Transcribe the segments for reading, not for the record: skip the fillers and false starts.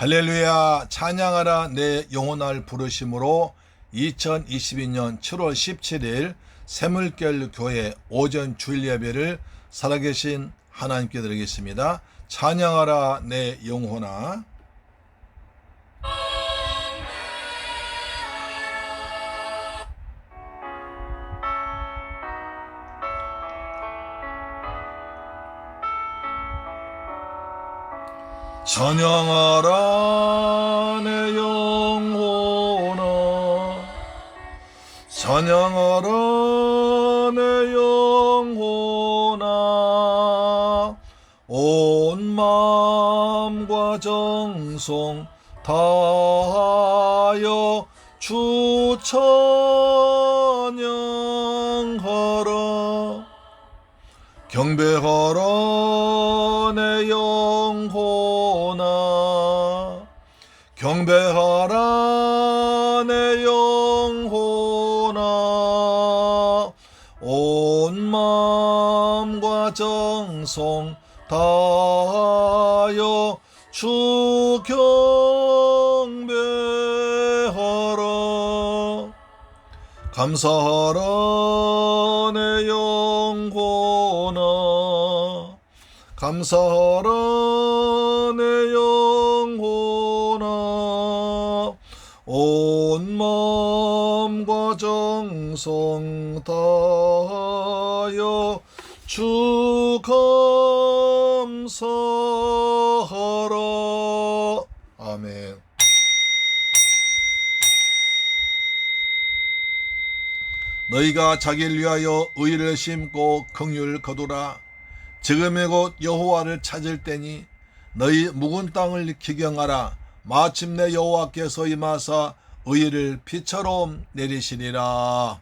할렐루야, 찬양하라 내 영혼을 부르심으로 2022년 7월 17일 새물결 교회 오전 주일 예배를 살아계신 하나님께 드리겠습니다. 찬양하라 내 영혼아. 찬양하라 내 영혼아, 찬양하라 내 영혼아, 온 마음과 정성 다하여 주 찬양하라. 경배하라 내 영혼아, 경배하라 내 영혼아, 온 마음과 정성 다하여 주 경배하라. 감사하라 내 영혼아, 감사하라 내 영혼아, 온 마음과 정성 다하여 주 감사하라. 아멘. 너희가 자기를 위하여 의를 심고 긍휼을 거두라. 지금의 곧 여호와를 찾을 때니 너희 묵은 땅을 기경하라. 마침내 여호와께서 임하사 의를 비처럼 내리시리라.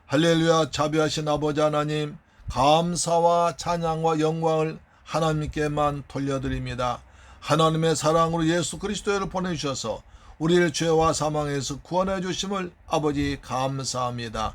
할렐루야. 자비하신 아버지 하나님, 감사와 찬양과 영광을 하나님께만 돌려드립니다. 하나님의 사랑으로 예수 그리스도를 보내주셔서 우리를 죄와 사망에서 구원해 주심을 아버지 감사합니다.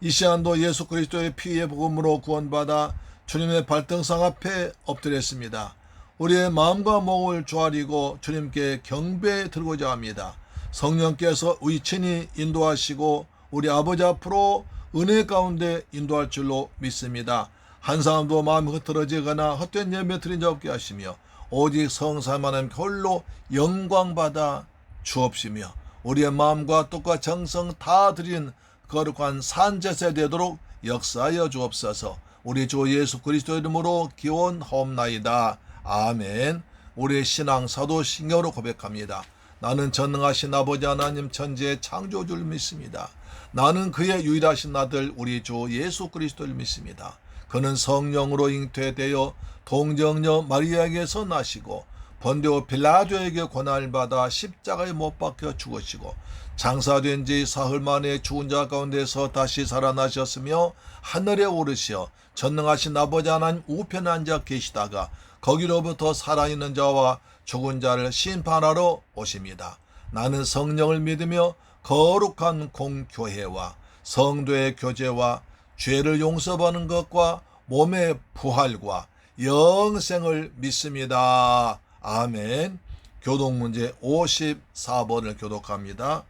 이 시간도 예수 그리스도의 피의 복음으로 구원받아 주님의 발등상 앞에 엎드렸습니다. 우리의 마음과 몸을 조아리고 주님께 경배 드리고자 합니다. 성령께서 의친히 인도하시고 우리 아버지 앞으로 은혜 가운데 인도할 줄로 믿습니다. 한 사람도 마음이 흐트러지거나 헛된 예배 드린 자 없게 하시며 오직 성삼 하나님 홀로 영광받아 주옵시며 우리의 마음과 뜻과 정성 다 드린 거룩한 산제세 되도록 역사하여 주옵소서. 우리 주 예수 그리스도 이름으로 기원하옵나이다. 아멘. 우리의 신앙 사도신경으로 고백합니다. 나는 전능하신 아버지 하나님 천지의 창조주를 믿습니다. 나는 그의 유일하신 아들 우리 주 예수 그리스도를 믿습니다. 그는 성령으로 잉태되어 동정녀 마리아에게서 나시고 본디오 빌라도에게 고난을 받아 십자가에 못 박혀 죽으시고 장사된 지 사흘 만에 죽은 자 가운데서 다시 살아나셨으며 하늘에 오르시어 전능하신 아버지 하나님 우편에 앉아 계시다가 거기로부터 살아있는 자와 죽은 자를 심판하러 오십니다. 나는 성령을 믿으며 거룩한 공교회와 성도의 교제와 죄를 용서받는 것과 몸의 부활과 영생을 믿습니다. 아멘. 교독문제 54번을 교독합니다.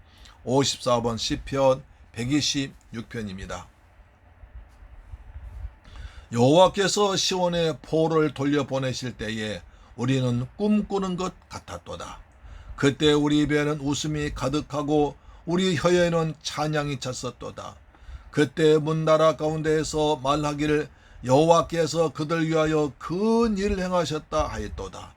54번 시편 126편입니다. 여호와께서 시온의 포로를 돌려보내실 때에 우리는 꿈꾸는 것 같았도다. 그때 우리 입에는 웃음이 가득하고 우리 혀에는 찬양이 찼었도다. 그때 문나라 가운데에서 말하기를 여호와께서 그들 위하여 큰 일을 행하셨다 하였도다.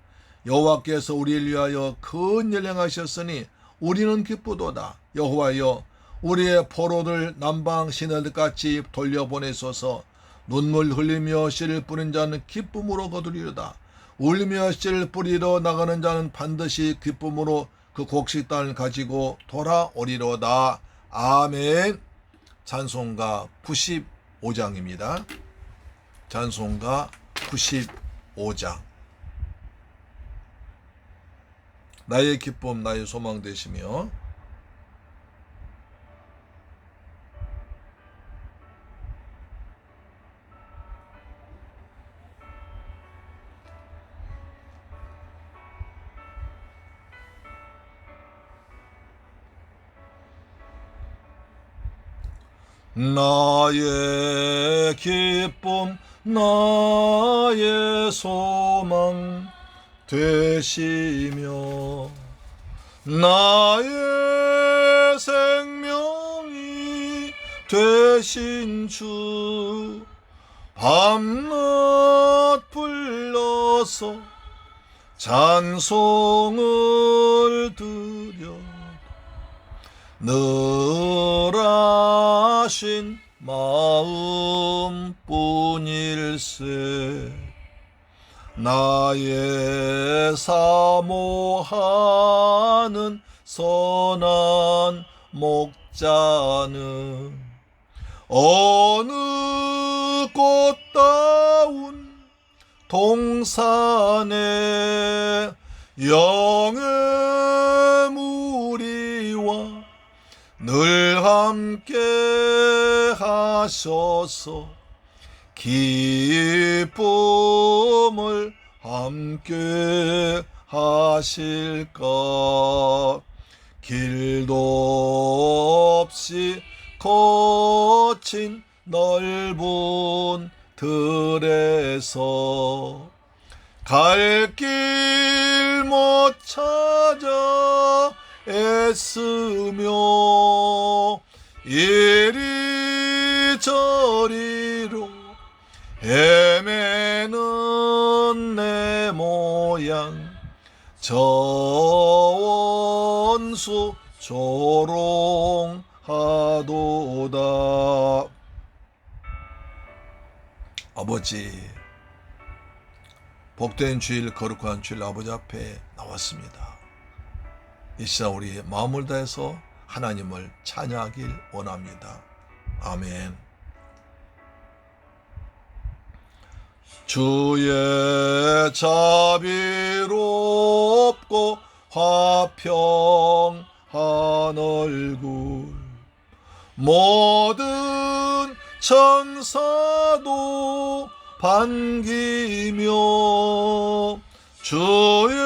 여호와께서 우리를 위하여 큰 일을 행하셨으니 우리는 기쁘도다. 여호와여, 우리의 포로를 남방 시내들같이 돌려보내소서. 눈물 흘리며 씨를 뿌린 자는 기쁨으로 거두리로다. 울며 씨를 뿌리러 나가는 자는 반드시 기쁨으로 그 곡식단을 가지고 돌아오리로다. 아멘. 찬송가 95장입니다. 찬송가 95장. 나의 기쁨 나의 소망 되시며 나의 기쁨 나의 소망 되시며 나의 생명이 되신 주 밤낮 불러서 찬송을 드려 늘 하신 마음뿐일세 나의 사모하는 선한 목자는 어느 꽃다운 동산에 영의 무리와 늘 함께 하셔서 기쁨을 함께 하실까 길도 없이 거친 넓은 들에서 갈 길 못 찾아 애쓰며 이리저리로 헤매는 내 모양 저 원수 조롱하도다. 아버지, 복된 주일, 거룩한 주일 아버지 앞에 나왔습니다. 이 시간 우리 마음을 다해서 하나님을 찬양하길 원합니다. 아멘. 주의 자비롭고 화평한 얼굴 모든 천사도 반기며 주의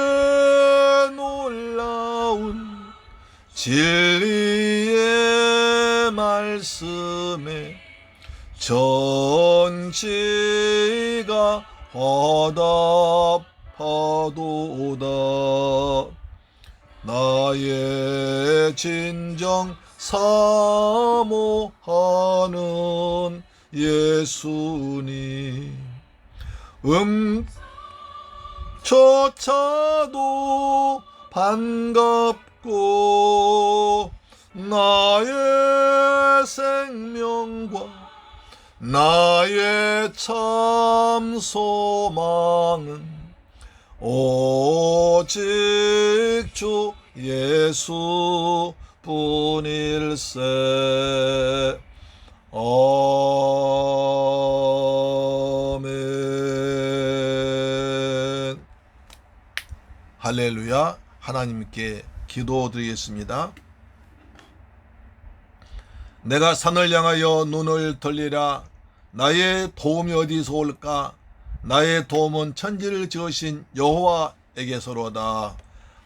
놀라운 진리의 말씀에 전지가 화답하도다. 나의 진정 사모하는 예수님 조차도 반갑고 나의 생명과 나의 참 소망은 오직 주 예수 뿐일세. 아멘. 할렐루야. 하나님께 기도드리겠습니다. 내가 산을 향하여 눈을 돌리라. 나의 도움이 어디서 올까? 나의 도움은 천지를 지으신 여호와에게서로다.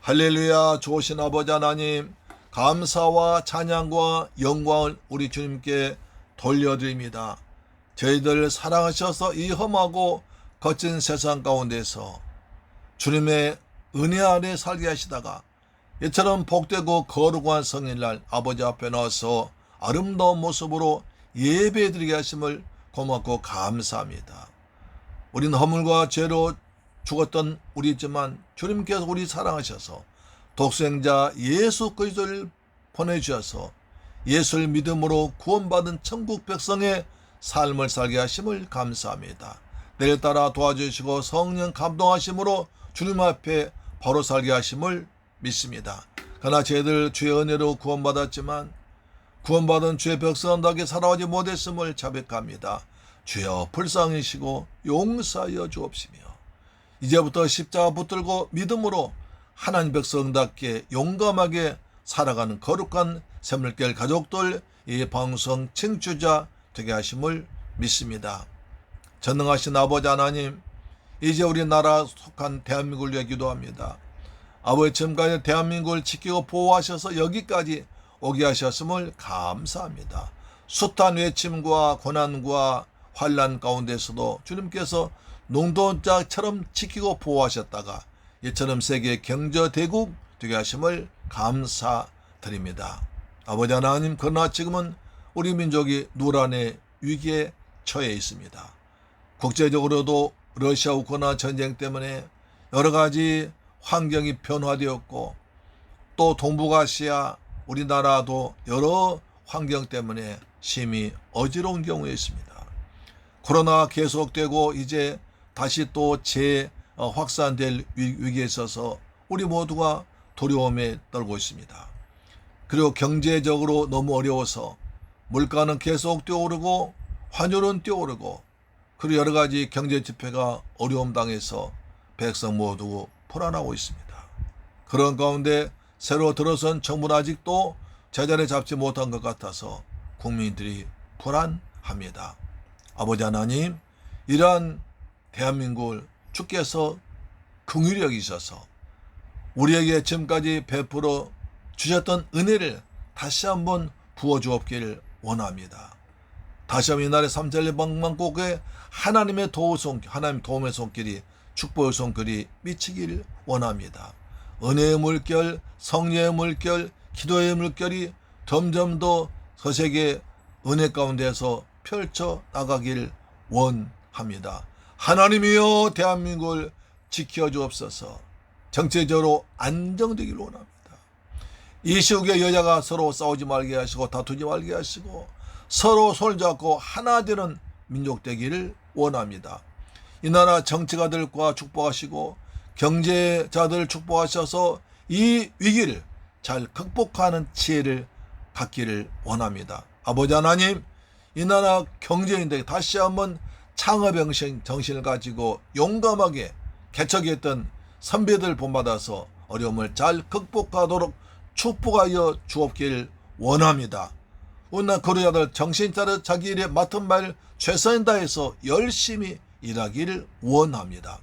할렐루야. 좋으신 아버지 하나님, 감사와 찬양과 영광을 우리 주님께 돌려드립니다. 저희들 사랑하셔서 이 험하고 거친 세상 가운데서 주님의 은혜 아래 살게 하시다가 이처럼 복되고 거룩한 성일날 아버지 앞에 나와서 아름다운 모습으로 예배드리게 하심을 고맙고 감사합니다. 우리는 허물과 죄로 죽었던 우리지만 주님께서 우리 사랑하셔서 독생자 예수 그리스도를 보내주셔서 예수를 믿음으로 구원받은 천국 백성의 삶을 살게 하심을 감사합니다. 내일 따라 도와주시고 성령 감동하심으로 주님 앞에 바로 살게 하심을 믿습니다. 그러나 저희들 주의 은혜로 구원받았지만 구원받은 주의 백성답게 살아오지 못했음을 자백합니다. 주여 불쌍히시고 용서하여 주옵시며 이제부터 십자가 붙들고 믿음으로 하나님 백성답게 용감하게 살아가는 거룩한 샘물길 가족들, 이 방송 청취자 되게 하심을 믿습니다. 전능하신 아버지 하나님, 이제 우리나라 속한 대한민국을 위해 기도합니다. 아버지, 지금까지 대한민국을 지키고 보호하셔서 여기까지 오게 하셨음을 감사합니다. 숱한 외침과 고난과 환난 가운데서도 주님께서 농도원짝처럼 지키고 보호하셨다가 이처럼 세계 경제대국 되게 하심을 감사드립니다. 아버지 하나님, 그러나 지금은 우리 민족이 누란의 위기에 처해 있습니다. 국제적으로도 러시아 우크라이나 전쟁 때문에 여러 가지 환경이 변화되었고, 또 동북아시아 우리나라도 여러 환경 때문에 심히 어지러운 경우에 있습니다. 코로나 계속되고 이제 다시 또 확산될 위기에 있어서 우리 모두가 두려움에 떨고 있습니다. 그리고 경제적으로 너무 어려워서 물가는 계속 뛰어오르고 환율은 뛰어오르고, 그리고 여러 가지 경제 지표가 어려움 당해서 백성 모두 불안하고 있습니다. 그런 가운데 새로 들어선 정부는 아직도 제자리 잡지 못한 것 같아서 국민들이 불안합니다. 아버지 하나님, 이러한 대한민국을 주께서 긍휼히 여기셔서 우리에게 지금까지 베풀어 주셨던 은혜를 다시 한번 부어주옵기를 원합니다. 다시 한번 이날의 삼천리 방망곡에 하나님의 도움의 손길이, 축복의 손길이 미치기를 원합니다. 은혜의 물결, 성령의 물결, 기도의 물결이 점점 더 거세게 은혜 가운데서 펼쳐 나가기를 원합니다. 하나님이여, 대한민국을 지켜주옵소서. 정치적으로 안정되기를 원합니다. 이 시국에 여자가 서로 싸우지 말게 하시고 다투지 말게 하시고 서로 손을 잡고 하나 되는 민족 되기를 원합니다. 이 나라 정치가들과 축복하시고 경제자들 축복하셔서 이 위기를 잘 극복하는 지혜를 갖기를 원합니다. 아버지 하나님, 이 나라 경제인들에게 다시 한번 창업의 정신을 가지고 용감하게 개척했던 선배들 본받아서 어려움을 잘 극복하도록 축복하여 주옵기를 원합니다. 오늘 거류자들 정신 차려 자기 일에 맡은 말 최선을 다해서 열심히 일하기를 원합니다.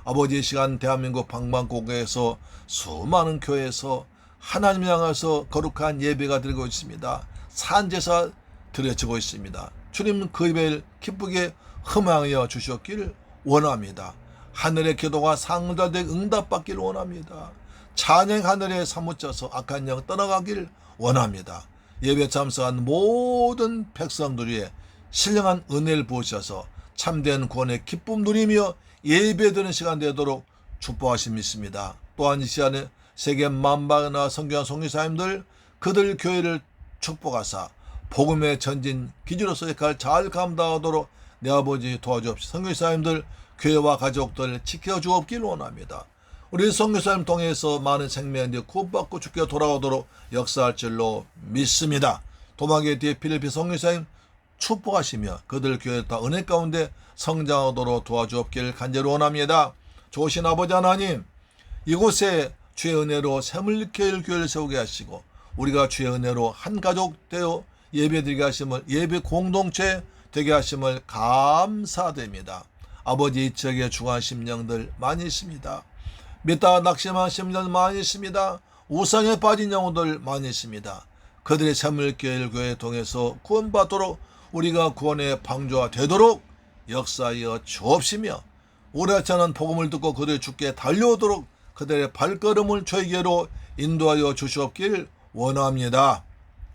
아버지의 시간 대한민국 방방곡곡에서 수많은 교회에서 하나님 향해서 거룩한 예배가 드리고 있습니다. 산제사 드려지고 있습니다. 주님 그 예배를 기쁘게 흠양하여 주셨기를 원합니다. 하늘의 기도가 상달되게 응답받기를 원합니다. 찬양 하늘에 사무쳐서 악한 영 떠나가기를 원합니다. 예배 참석한 모든 백성들 위에 신령한 은혜를 부으셔서 참된 구원의 기쁨 누리며 예배드리는 시간 되도록 축복하심 믿습니다. 또한 이 시간에 세계 만방이나 성교한 선교사님들, 그들 교회를 축복하사 복음의 전진 기지로서 역할을 잘 감당하도록 내 아버지 도와주옵시고, 선교사님들 교회와 가족들 지켜주옵기를 원합니다. 우리 선교사님 통해서 많은 생명들이 구원받고 주께 돌아오도록 역사할 줄로 믿습니다. 도마계 뒤에 필리핀 선교사님 축복하시며 그들 교회 다 은혜 가운데 성장하도록 도와주옵기를 간절히 원합니다. 좋으신 아버지 하나님, 이곳에 주의 은혜로 새물교회를 교회를 세우게 하시고 우리가 주의 은혜로 한 가족 되어 예배드리게 하심을, 예배 공동체 되게 하심을 감사드립니다. 아버지, 이 지역에 중한 심령들 많이 있습니다. 믿다가 낙심한 심령들 많이 있습니다. 우상에 빠진 영혼들 많이 있습니다. 그들의 새물교회를 교회에 통해서 구원받도록 우리가 구원의 방주가 되도록 역사하여 주옵시며, 오래차는 복음을 듣고 그들의 주께 달려오도록 그들의 발걸음을 저에게로 인도하여 주시옵기를 원합니다.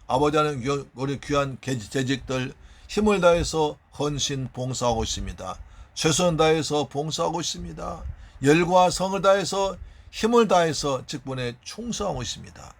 아버지 하나님, 우리 귀한 재직들 힘을 다해서 헌신 봉사하고 있습니다. 최선 다해서 봉사하고 있습니다. 열과 성을 다해서 힘을 다해서 직분에 충성하고 있습니다.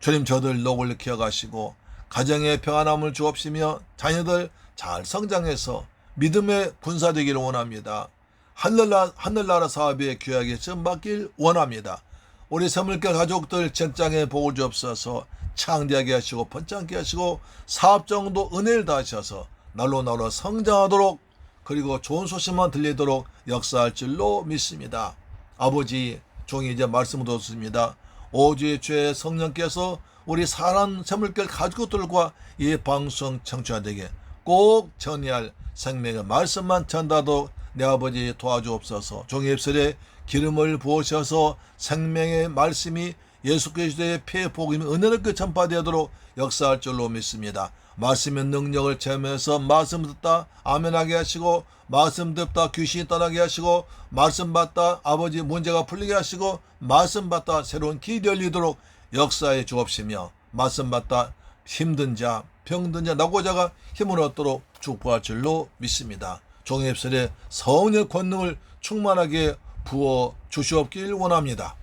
주님, 저들 노골 기억하시고 가정의 평안함을 주옵시며 자녀들 잘 성장해서 믿음의 군사 되기를 원합니다. 하늘나라 사업에 귀하게 쓰임받길 원합니다. 우리 새물교 가족들 직장에 복을 주옵소서. 창대하게 하시고 번창케 하시고 사업정도 은혜를 다하셔서 날로 성장하도록, 그리고 좋은 소식만 들리도록 역사할 줄로 믿습니다. 아버지, 종이 이제 말씀을 듣습니다. 오주의 주의 성령께서 우리 사랑 새물결 가족들과 이 방송 청취자들에게 꼭 전해할 생명의 말씀만 전하도록 내 아버지 도와주옵소서. 종의 입술에 기름을 부으셔서 생명의 말씀이 예수 그리스도의 피의 복음이 은혜롭게 전파되도록 역사할 줄로 믿습니다. 말씀의 능력을 체험해서 말씀 듣다 아멘하게 하시고, 말씀 듣다 귀신이 떠나게 하시고, 말씀 받다 아버지 문제가 풀리게 하시고, 말씀 받다 새로운 길이 열리도록 역사해 주옵시며, 말씀 받다 힘든 자 병든 자 낙오자가 힘을 얻도록 축복할 줄로 믿습니다. 종의 입술에 성령의 권능을 충만하게 부어 주시옵길 원합니다.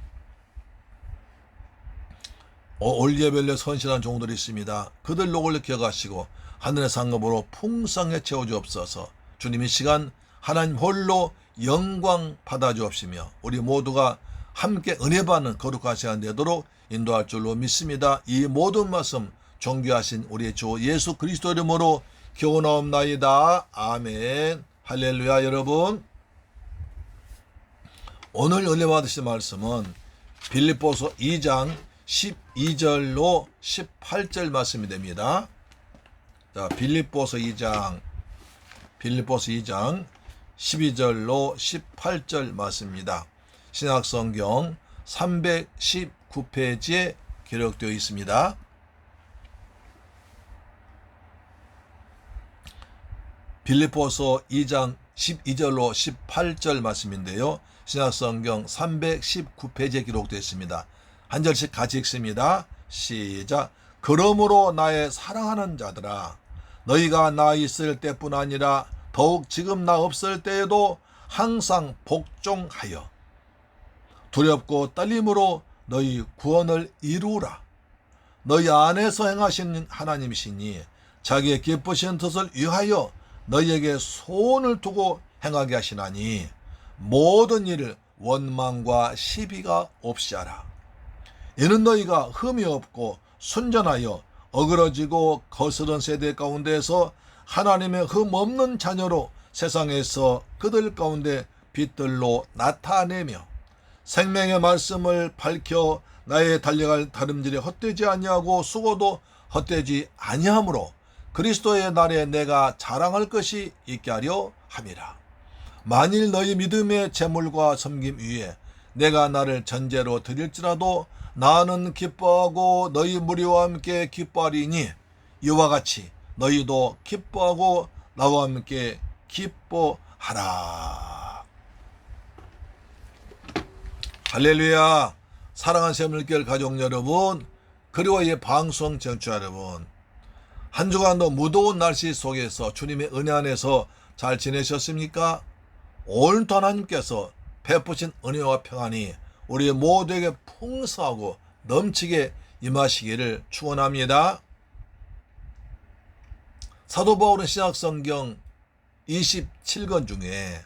올리아별의 선실한 종들이 있습니다. 그들 노고를 기억하시고 하늘의 상급으로 풍성에 채워주옵소서. 주님 이 시간 하나님 홀로 영광 받아주옵시며 우리 모두가 함께 은혜 받는 거룩한 시간 되도록 인도할 줄로 믿습니다. 이 모든 말씀 존귀하신 우리 주 예수 그리스도 이름으로 기원하옵나이다. 아멘. 할렐루야. 여러분, 오늘 은혜 받으실 말씀은 빌립보서 2장 12절로 18절 말씀이 됩니다. 자, 빌립보서 2장 12절로 18절 말씀입니다. 신약성경 319페이지에 기록되어 있습니다. 빌립보서 2장 12절로 18절 말씀인데요. 신약성경 319페이지에 기록되어 있습니다. 한 절씩 같이 읽습니다. 시작. 그러므로 나의 사랑하는 자들아, 너희가 나 있을 때뿐 아니라 더욱 지금 나 없을 때에도 항상 복종하여 두렵고 떨림으로 너희 구원을 이루라. 너희 안에서 행하시는 하나님이시니 자기의 기쁘신 뜻을 위하여 너희에게 소원을 두고 행하게 하시나니 모든 일을 원망과 시비가 없이 하라. 이는 너희가 흠이 없고 순전하여 어그러지고 거스른 세대 가운데서 하나님의 흠 없는 자녀로 세상에서 그들 가운데 빛들로 나타내며 생명의 말씀을 밝혀 나의 달려갈 다름질이 헛되지 아니하고 수고도 헛되지 아니하므로 그리스도의 날에 내가 자랑할 것이 있게 하려 함이라. 만일 너희 믿음의 재물과 섬김 위에 내가 나를 전제로 드릴지라도 나는 기뻐하고 너희 무리와 함께 기뻐하리니 이와 같이 너희도 기뻐하고 나와 함께 기뻐하라. 할렐루야. 사랑하는 새물결 가족 여러분, 그리고 이 방송 청취자 여러분, 한 주간도 무더운 날씨 속에서 주님의 은혜 안에서 잘 지내셨습니까? 오늘도 하나님께서 베푸신 은혜와 평안이 우리 모두에게 풍성하고 넘치게 임하시기를 축원합니다. 사도 바울은 신약성경 27권 중에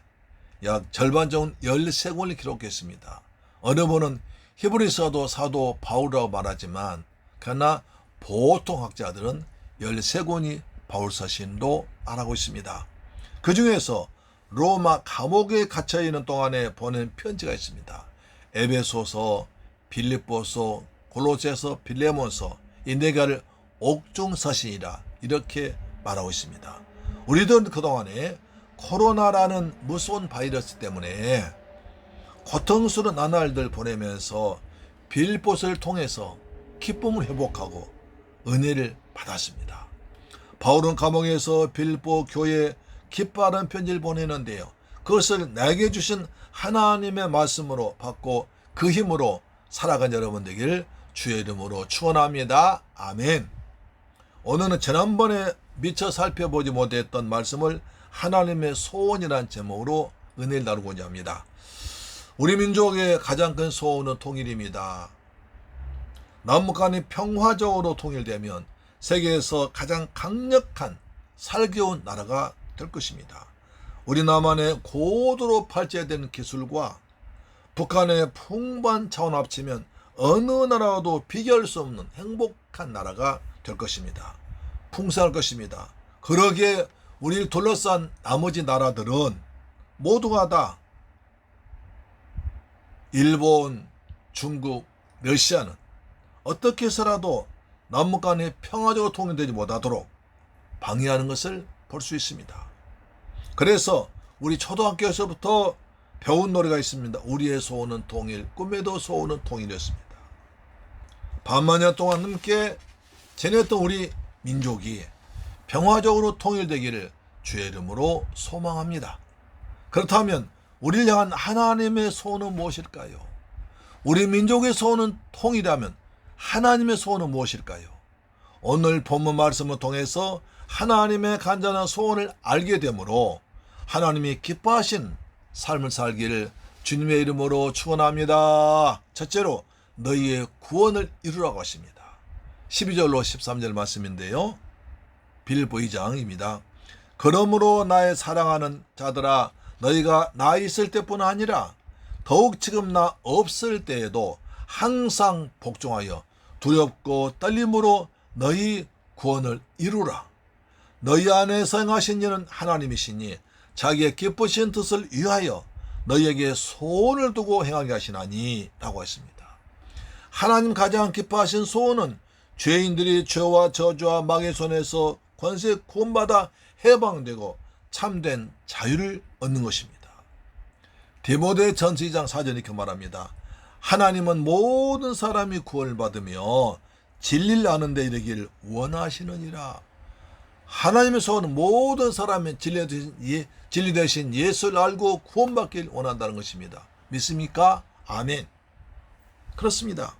약 절반 정도 13권을 기록했습니다. 어느 분은 히브리서도 사도 바울이라고 말하지만 그러나 보통 학자들은 13권이 바울서신도 말하고 있습니다. 그 중에서 로마 감옥에 갇혀 있는 동안에 보낸 편지가 있습니다. 에베소서, 빌립보서, 골로새서, 빌레몬서, 이 네 개를 옥중서신이라 이렇게 말하고 있습니다. 우리들은 그동안에 코로나라는 무서운 바이러스 때문에 고통스러운 나날들 보내면서 빌립보서를 통해서 기쁨을 회복하고 은혜를 받았습니다. 바울은 감옥에서 빌립보 교회에 기뻐하는 편지를 보내는데요. 그것을 내게 주신 하나님의 말씀으로 받고 그 힘으로 살아간 여러분 되기를 주의 이름으로 축원합니다. 아멘. 오늘은 지난번에 미처 살펴보지 못했던 말씀을 하나님의 소원이라는 제목으로 은혜를 나누고자 합니다. 우리 민족의 가장 큰 소원은 통일입니다. 남북 간이 평화적으로 통일되면 세계에서 가장 강력한 살기운 나라가 될 것입니다. 우리 남한의 고도로 발전된 기술과 북한의 풍부한 자원 합치면 어느 나라와도 비교할 수 없는 행복한 나라가 될 것입니다. 풍성할 것입니다. 그러기에 우리를 둘러싼 나머지 나라들은 모두가 다 일본, 중국, 러시아는 어떻게 해서라도 남북 간이 평화적으로 통일되지 못하도록 방해하는 것을 볼 수 있습니다. 그래서 우리 초등학교에서부터 배운 노래가 있습니다. 우리의 소원은 통일, 꿈에도 소원은 통일이었습니다. 반만년 동안 넘게 지냈던 우리 민족이 평화적으로 통일되기를 주의 이름으로 소망합니다. 그렇다면 우리를 향한 하나님의 소원은 무엇일까요? 우리 민족의 소원은 통일이라면 하나님의 소원은 무엇일까요? 오늘 본문 말씀을 통해서 하나님의 간절한 소원을 알게 되므로 하나님이 기뻐하신 삶을 살기를 주님의 이름으로 축원합니다. 첫째로 너희의 구원을 이루라고 하십니다. 12절로 13절 말씀인데요. 빌립보 2장입니다. 그러므로 나의 사랑하는 자들아 너희가 나 있을 때뿐 아니라 더욱 지금 나 없을 때에도 항상 복종하여 두렵고 떨림으로 너희 구원을 이루라. 너희 안에서 행하신 이는 하나님이시니 자기의 기쁘신 뜻을 위하여 너희에게 소원을 두고 행하게 하시나니 라고 했습니다. 하나님 가장 기뻐하신 소원은 죄인들이 죄와 저주와 마귀의 손에서 권세 구원받아 해방되고 참된 자유를 얻는 것입니다. 디모데 전서 2장 4절에 이렇게 말합니다. 하나님은 모든 사람이 구원을 받으며 진리를 아는 데 이르기를 원하시느니라. 하나님의 소원은 모든 사람이 진리 되신 예수를 알고 구원받기를 원한다는 것입니다. 믿습니까? 아멘. 그렇습니다.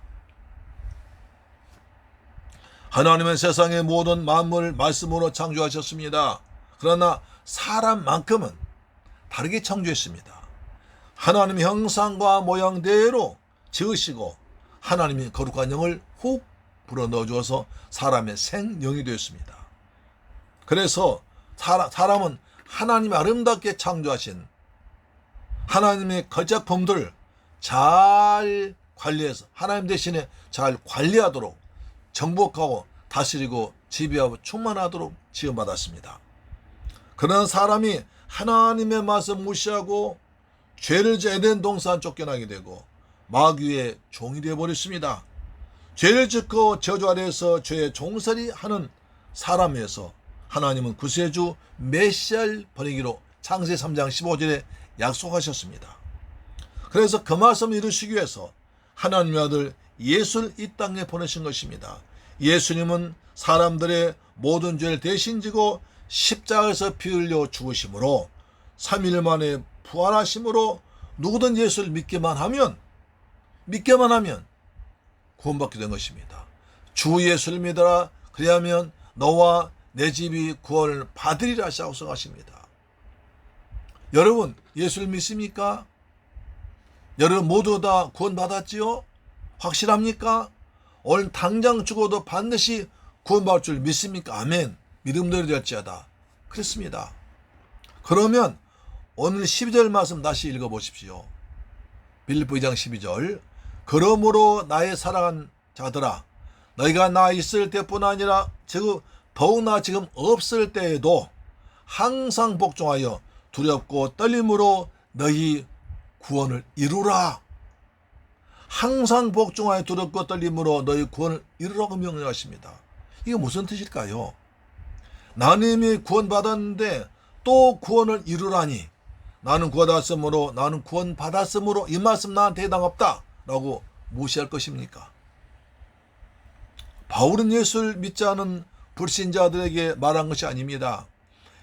하나님은 세상의 모든 만물을 말씀으로 창조하셨습니다. 그러나 사람만큼은 다르게 창조했습니다. 하나님의 형상과 모양대로 지으시고 하나님이 거룩한 영을 훅 불어넣어 주어서 사람의 생명이 되었습니다. 그래서 사람은 하나님이 아름답게 창조하신 하나님의 거작품들을 잘 관리해서 하나님 대신에 잘 관리하도록 정복하고 다스리고 지배하고 충만하도록 지음받았습니다. 그러나 사람이 하나님의 말씀 무시하고 죄를 지어 에덴 동산 쫓겨나게 되고 마귀의 종이 되어버렸습니다. 죄를 짓고 저주 아래에서 죄의 종살이 하는 사람에서 하나님은 구세주 메시아를 보내기로 창세 3장 15절에 약속하셨습니다. 그래서 그 말씀을 이루시기 위해서 하나님의 아들 예수를 이 땅에 보내신 것입니다. 예수님은 사람들의 모든 죄를 대신 지고 십자가에서 피 흘려 죽으심으로 3일 만에 부활하심으로 누구든 예수를 믿기만 하면 구원받게 된 것입니다. 주 예수를 믿어라. 그리하면 너와 내 집이 구원을 받으리라 약속하십니다. 여러분 예수를 믿습니까? 여러분 모두 다 구원받았지요? 확실합니까? 오늘 당장 죽어도 반드시 구원받을 줄 믿습니까? 아멘. 믿음대로 될지어다. 그렇습니다. 그러면 오늘 12절 말씀 다시 읽어보십시오. 빌립보 2장 12절. 그러므로 나의 사랑한 자들아 너희가 나 있을 때뿐 아니라 더구나 지금 없을 때에도 항상 복종하여 두렵고 떨림으로 너희 구원을 이루라. 항상 복종하여 두렵고 떨림으로 너희 구원을 이루라고 명령하십니다. 이게 무슨 뜻일까요? 나는 이미 구원받았는데 또 구원을 이루라니 나는 구원받았으므로 이 말씀 나한테 해당 없다 라고 무시할 것입니까? 바울은 예수를 믿지 않은 불신자들에게 말한 것이 아닙니다.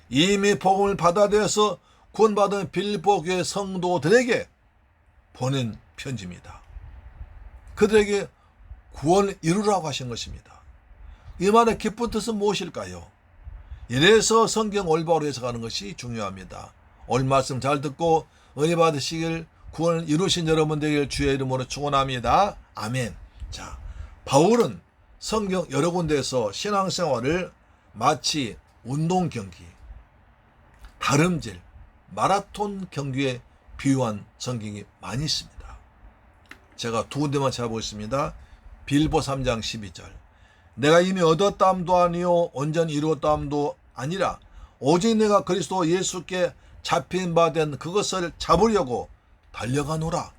이미 복음을 받아들여서 구원받은 빌립보 교회 성도들에게 보낸 편지입니다. 그들에게 구원을 이루라고 하신 것입니다. 이 말의 깊은 뜻은 무엇일까요? 이래서 성경 올바로 해석하는 것이 중요합니다. 오늘 말씀 잘 듣고 은혜 받으시길 구원을 이루신 여러분 되길 주의 이름으로 축원합니다. 아멘. 자, 바울은 성경 여러 군데에서 신앙생활을 마치 운동 경기, 다름질, 마라톤 경기에 비유한 성경이 많이 있습니다. 제가 두 군데만 찾아보겠습니다. 빌립보 3장 12절. 내가 이미 얻었다함도 아니요 온전히 이루었다함도 아니라 오직 내가 그리스도 예수께 잡힌 바 된 그것을 잡으려고 달려가노라.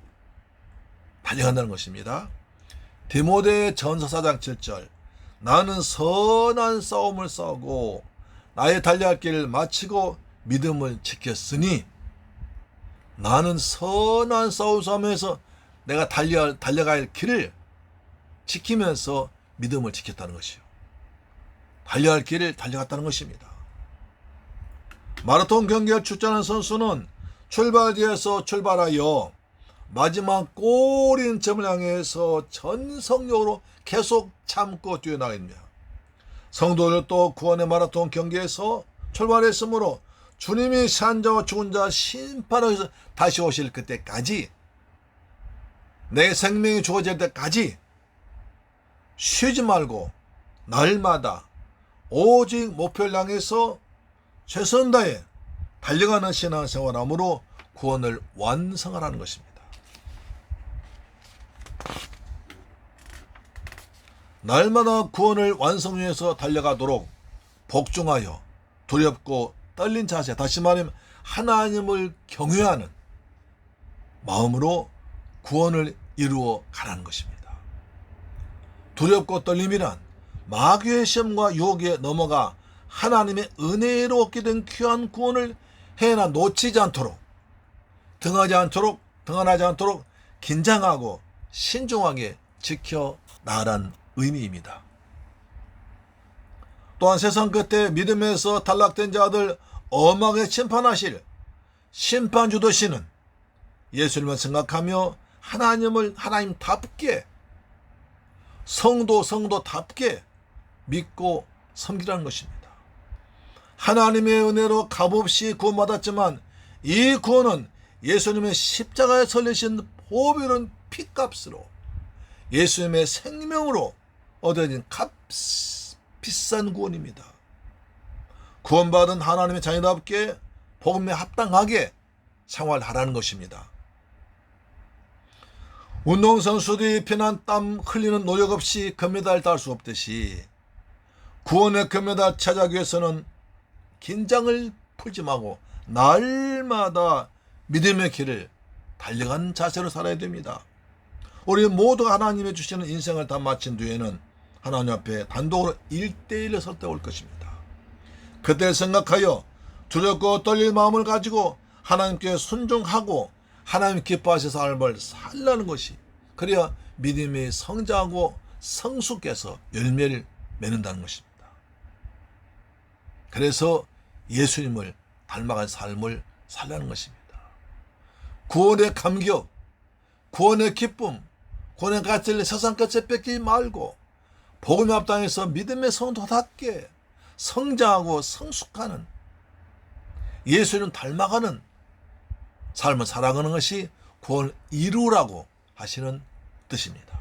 달려간다는 것입니다. 디모데 전서 4장 7절. 나는 선한 싸움을 싸우고 나의 달려갈 길을 마치고 믿음을 지켰으니 나는 선한 싸움에서 내가 달려갈 길을 지키면서 믿음을 지켰다는 것이요. 달려야 할 길을 달려갔다는 것입니다. 마라톤 경기에 출전한 선수는 출발지에서 출발하여 마지막 골인 점을 향해서 전성력으로 계속 참고 뛰어나갑니다. 성도들도 구원의 마라톤 경기에서 출발했으므로 주님이 산 자와 죽은 자 심판하셔서 다시 오실 그때까지, 내 생명이 주어질 때까지 쉬지 말고 날마다 오직 목표를 향해서 최선 다해 달려가는 신앙생활함으로 구원을 완성하라는 것입니다. 날마다 구원을 완성 위해서 달려가도록 복종하여 두렵고 떨린 자세, 다시 말하면 하나님을 경외하는 마음으로 구원을 이루어 가라는 것입니다. 두렵고 떨림이란 마귀의 시험과 유혹에 넘어가 하나님의 은혜로 얻게 된 귀한 구원을 해나 놓치지 않도록, 등한하지 않도록 긴장하고 신중하게 지켜나가란 의미입니다. 또한 세상 끝에 믿음에서 탈락된 자들 엄하게 심판하실 심판주 되시는 예수님을 생각하며 하나님답게, 성도답게 믿고 섬기라는 것입니다. 하나님의 은혜로 값없이 구원받았지만 이 구원은 예수님의 십자가에 설리신 보배로운 피값으로, 예수님의 생명으로 얻어진 비싼 구원입니다. 구원받은 하나님의 자녀답게 복음에 합당하게 생활하라는 것입니다. 운동선수들이 피난 땀 흘리는 노력 없이 금메달 딸 수 없듯이 구원의 금메달 차지하기 위해서는 긴장을 풀지 말고 날마다 믿음의 길을 달려가는 자세로 살아야 됩니다. 우리 모두가 하나님이 주시는 인생을 다 마친 뒤에는 하나님 앞에 단독으로 1대1로 설 때 올 것입니다. 그때를 생각하여 두렵고 떨릴 마음을 가지고 하나님께 순종하고 하나님 기뻐하셔서 삶을 살라는 것이, 그래야 믿음이 성장하고 성숙해서 열매를 맺는다는 것입니다. 그래서 예수님을 닮아간 삶을 살라는 것입니다. 구원의 감격, 구원의 기쁨, 구원의 가치를 세상 끝에 뺏기지 말고 복음에 합당해서 믿음의 성도답게 성장하고 성숙하는, 예수님 닮아가는 삶을 살아가는 것이 구원을 이루라고 하시는 뜻입니다.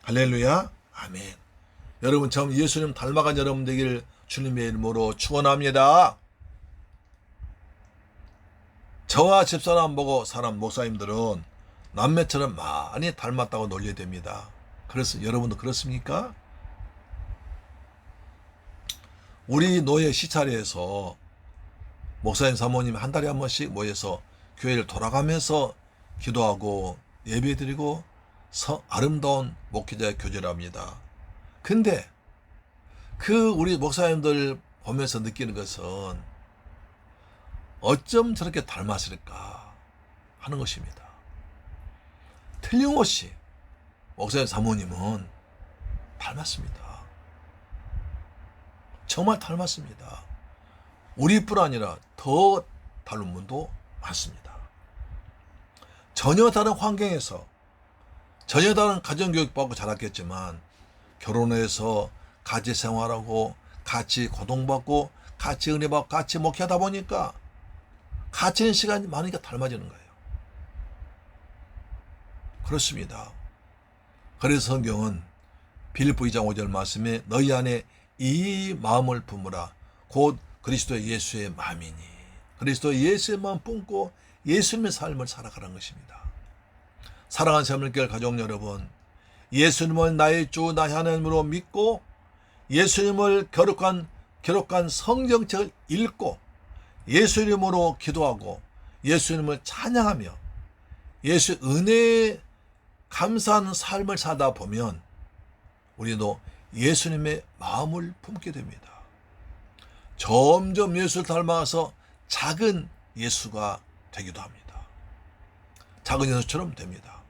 할렐루야, 아멘. 여러분 처음 예수님 닮아간 여러분 되기를 주님의 이름으로 축원합니다. 저와 집사람 보고 사람 목사님들은 남매처럼 많이 닮았다고 놀려야 됩니다. 그래서 여러분도 그렇습니까? 우리 노예 시찰회에서 목사님 사모님 한 달에 한 번씩 모여서 교회를 돌아가면서 기도하고 예배드리고 아름다운 목회자의 교제를 합니다. 근데 우리 목사님들 보면서 느끼는 것은 어쩜 저렇게 닮았을까 하는 것입니다. 틀림없이 목사님 사모님은 닮았습니다. 정말 닮았습니다. 우리뿐 아니라 더 닮은 분도 많습니다. 전혀 다른 환경에서 전혀 다른 가정교육 받고 자랐겠지만 결혼해서 같이 생활하고 같이 고통받고 같이 은혜받고 같이 목회하다 보니까 같이 있는 시간이 많으니까 닮아지는 거예요. 그렇습니다. 그래서 성경은 빌립보 2장 5절 말씀에 너희 안에 이 마음을 품으라 곧 그리스도 예수의 마음이니, 그리스도 예수의 마음 품고 예수님의 삶을 살아가는 것입니다. 사랑하는 새물교회 가족 여러분, 예수님을 나의 주 나의 하나님으로 믿고 예수님을 기록한 성경책을 읽고 예수 이름으로 기도하고 예수님을 찬양하며 예수 은혜에 감사하는 삶을 살다 보면 우리도 예수님의 마음을 품게 됩니다. 점점 예수를 닮아서 작은 예수가 되기도 합니다. 작은 예수처럼 됩니다.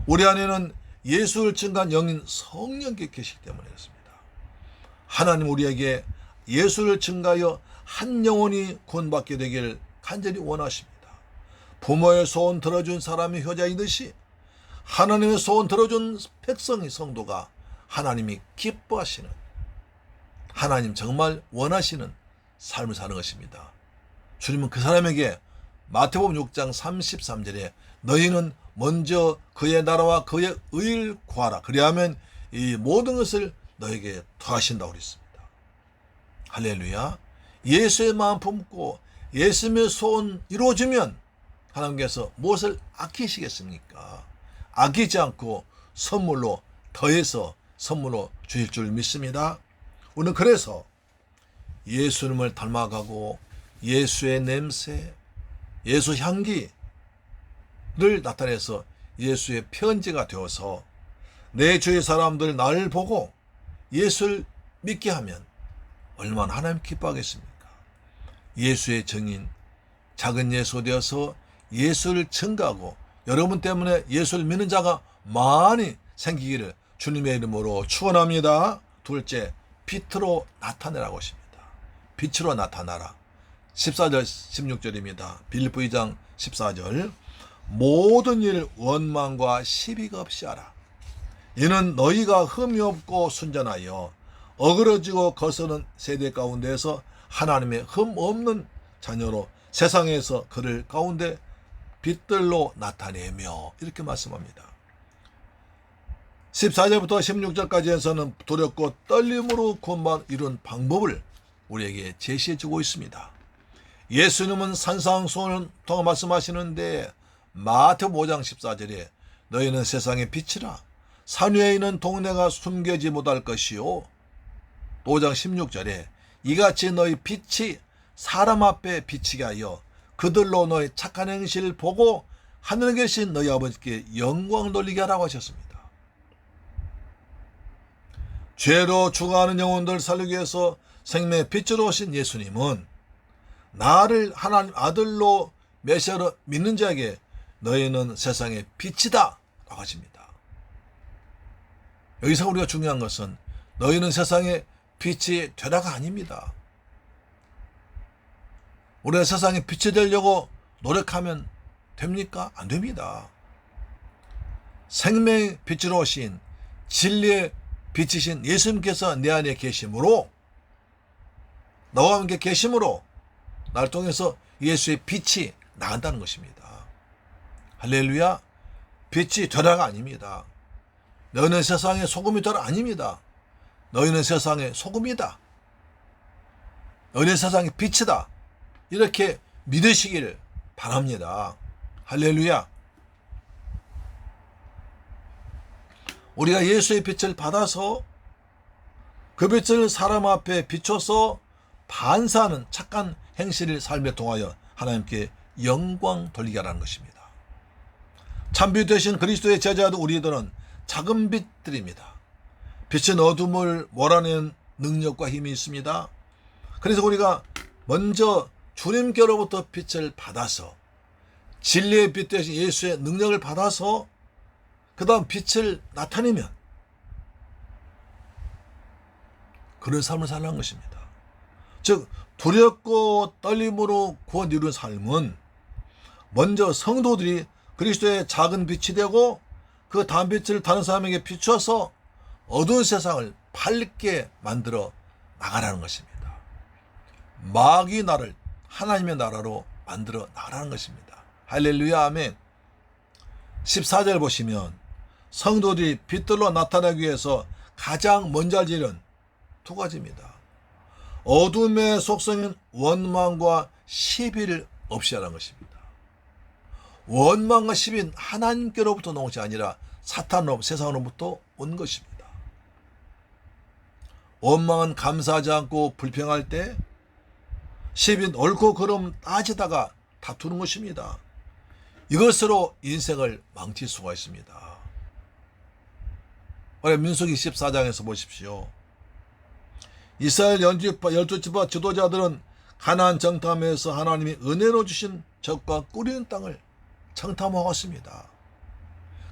우리 안에는 예수를 증거한 영인 성령께 계시기 때문에 그렇습니다. 하나님 우리에게 예수를 증거하여 한 영혼이 구원받게 되기를 간절히 원하십니다. 부모의 소원 들어준 사람이 효자이듯이 하나님의 소원 들어준 백성이 성도가 하나님이 기뻐하시는, 하나님 정말 원하시는 삶을 사는 것입니다. 주님은 그 사람에게 마태복음 6장 33절에 너희는 먼저 그의 나라와 그의 의를 구하라. 그리하면 이 모든 것을 너에게 더하신다고 그랬습니다. 할렐루야. 예수의 마음 품고 예수님의 소원 이루어지면 하나님께서 무엇을 아끼시겠습니까? 아끼지 않고 선물로 더해서 선물로 주실 줄 믿습니다. 우리는 그래서 예수님을 닮아가고 예수의 냄새, 예수 향기를 나타내서 예수의 편지가 되어서 내 주위 사람들 나를 보고 예수를 믿게 하면 얼마나 하나님 기뻐하겠습니까? 예수의 증인, 작은 예수 되어서 예수를 증거하고 여러분 때문에 예수를 믿는 자가 많이 생기기를 주님의 이름으로 축원합니다. 둘째, 빛으로 나타내라고 하십니다. 빛으로 나타나라. 14절 16절입니다. 빌립보 2장 14절. 모든 일 원망과 시비가 없이 하라. 이는 너희가 흠이 없고 순전하여 어그러지고 거스는 세대 가운데에서 하나님의 흠 없는 자녀로 세상에서 그를 가운데 빛들로 나타내며 이렇게 말씀합니다. 14절부터 16절까지에서는 두렵고 떨림으로 구원만 이룬 방법을 우리에게 제시해 주고 있습니다. 예수님은 산상수훈을 통해 말씀하시는데 마태복음 5장 14절에 너희는 세상의 빛이라 산 위에 있는 동네가 숨겨지 못할 것이요. 5장 16절에 이같이 너희 빛이 사람 앞에 비치게 하여 그들로 너희 착한 행실을 보고 하늘에 계신 너희 아버지께 영광 돌리게 하라고 하셨습니다. 죄로 죽어가는 영혼들 살리기 위해서 생명의 빛으로 오신 예수님은 나를 하나님 아들로 메시아로 믿는 자에게 너희는 세상의 빛이다 라고 하십니다. 여기서 우리가 중요한 것은 너희는 세상의 빛이 되라가 아닙니다. 우리가 세상에 빛이 되려고 노력하면 됩니까? 안 됩니다. 생명의 빛으로 오신 진리의 빛이신 예수님께서 내 안에 계심으로, 너와 함께 계심으로 나를 통해서 예수의 빛이 나간다는 것입니다. 할렐루야. 빛이 되라가 아닙니다. 너희는 세상의 소금이 되라 아닙니다. 너희는 세상의 소금이다. 너희는 세상의 빛이다. 이렇게 믿으시기를 바랍니다. 할렐루야. 우리가 예수의 빛을 받아서 그 빛을 사람 앞에 비춰서 반사하는 착한 행실을 삶에 통하여 하나님께 영광 돌리게 하라는 것입니다. 참빛 되신 그리스도의 제자도 우리들은 작은 빛들입니다. 빛은 어둠을 몰아내는 능력과 힘이 있습니다. 그래서 우리가 먼저 주님께로부터 빛을 받아서 진리의 빛 되신 예수의 능력을 받아서 그 다음 빛을 나타내면 그런 삶을 살라는 것입니다. 즉 두렵고 떨림으로 구원 이룬 삶은 먼저 성도들이 그리스도의 작은 빛이 되고 그 다음 빛을 다른 사람에게 비춰서 어두운 세상을 밝게 만들어 나가라는 것입니다. 마귀 나를 하나님의 나라로 만들어 나가라는 것입니다. 할렐루야 아멘. 14절 보시면 성도들이 빛들로 나타나기 위해서 가장 먼저 할 일은 두 가지입니다. 어둠의 속성인 원망과 시비를 없이 하라는 것입니다. 원망과 시비는 하나님께로부터 나온 것이 아니라 사탄으로부터 세상으로부터 온 것입니다. 원망은 감사하지 않고 불평할 때, 시비는 옳고 그름 따지다가 다투는 것입니다. 이것으로 인생을 망칠 수가 있습니다. 올해 민수기 14장에서 보십시오. 이스라엘 12지파 지도자들은 가나안 정탐에서 하나님이 은혜로 주신 적과 꾸리는 땅을 정탐하고 왔습니다.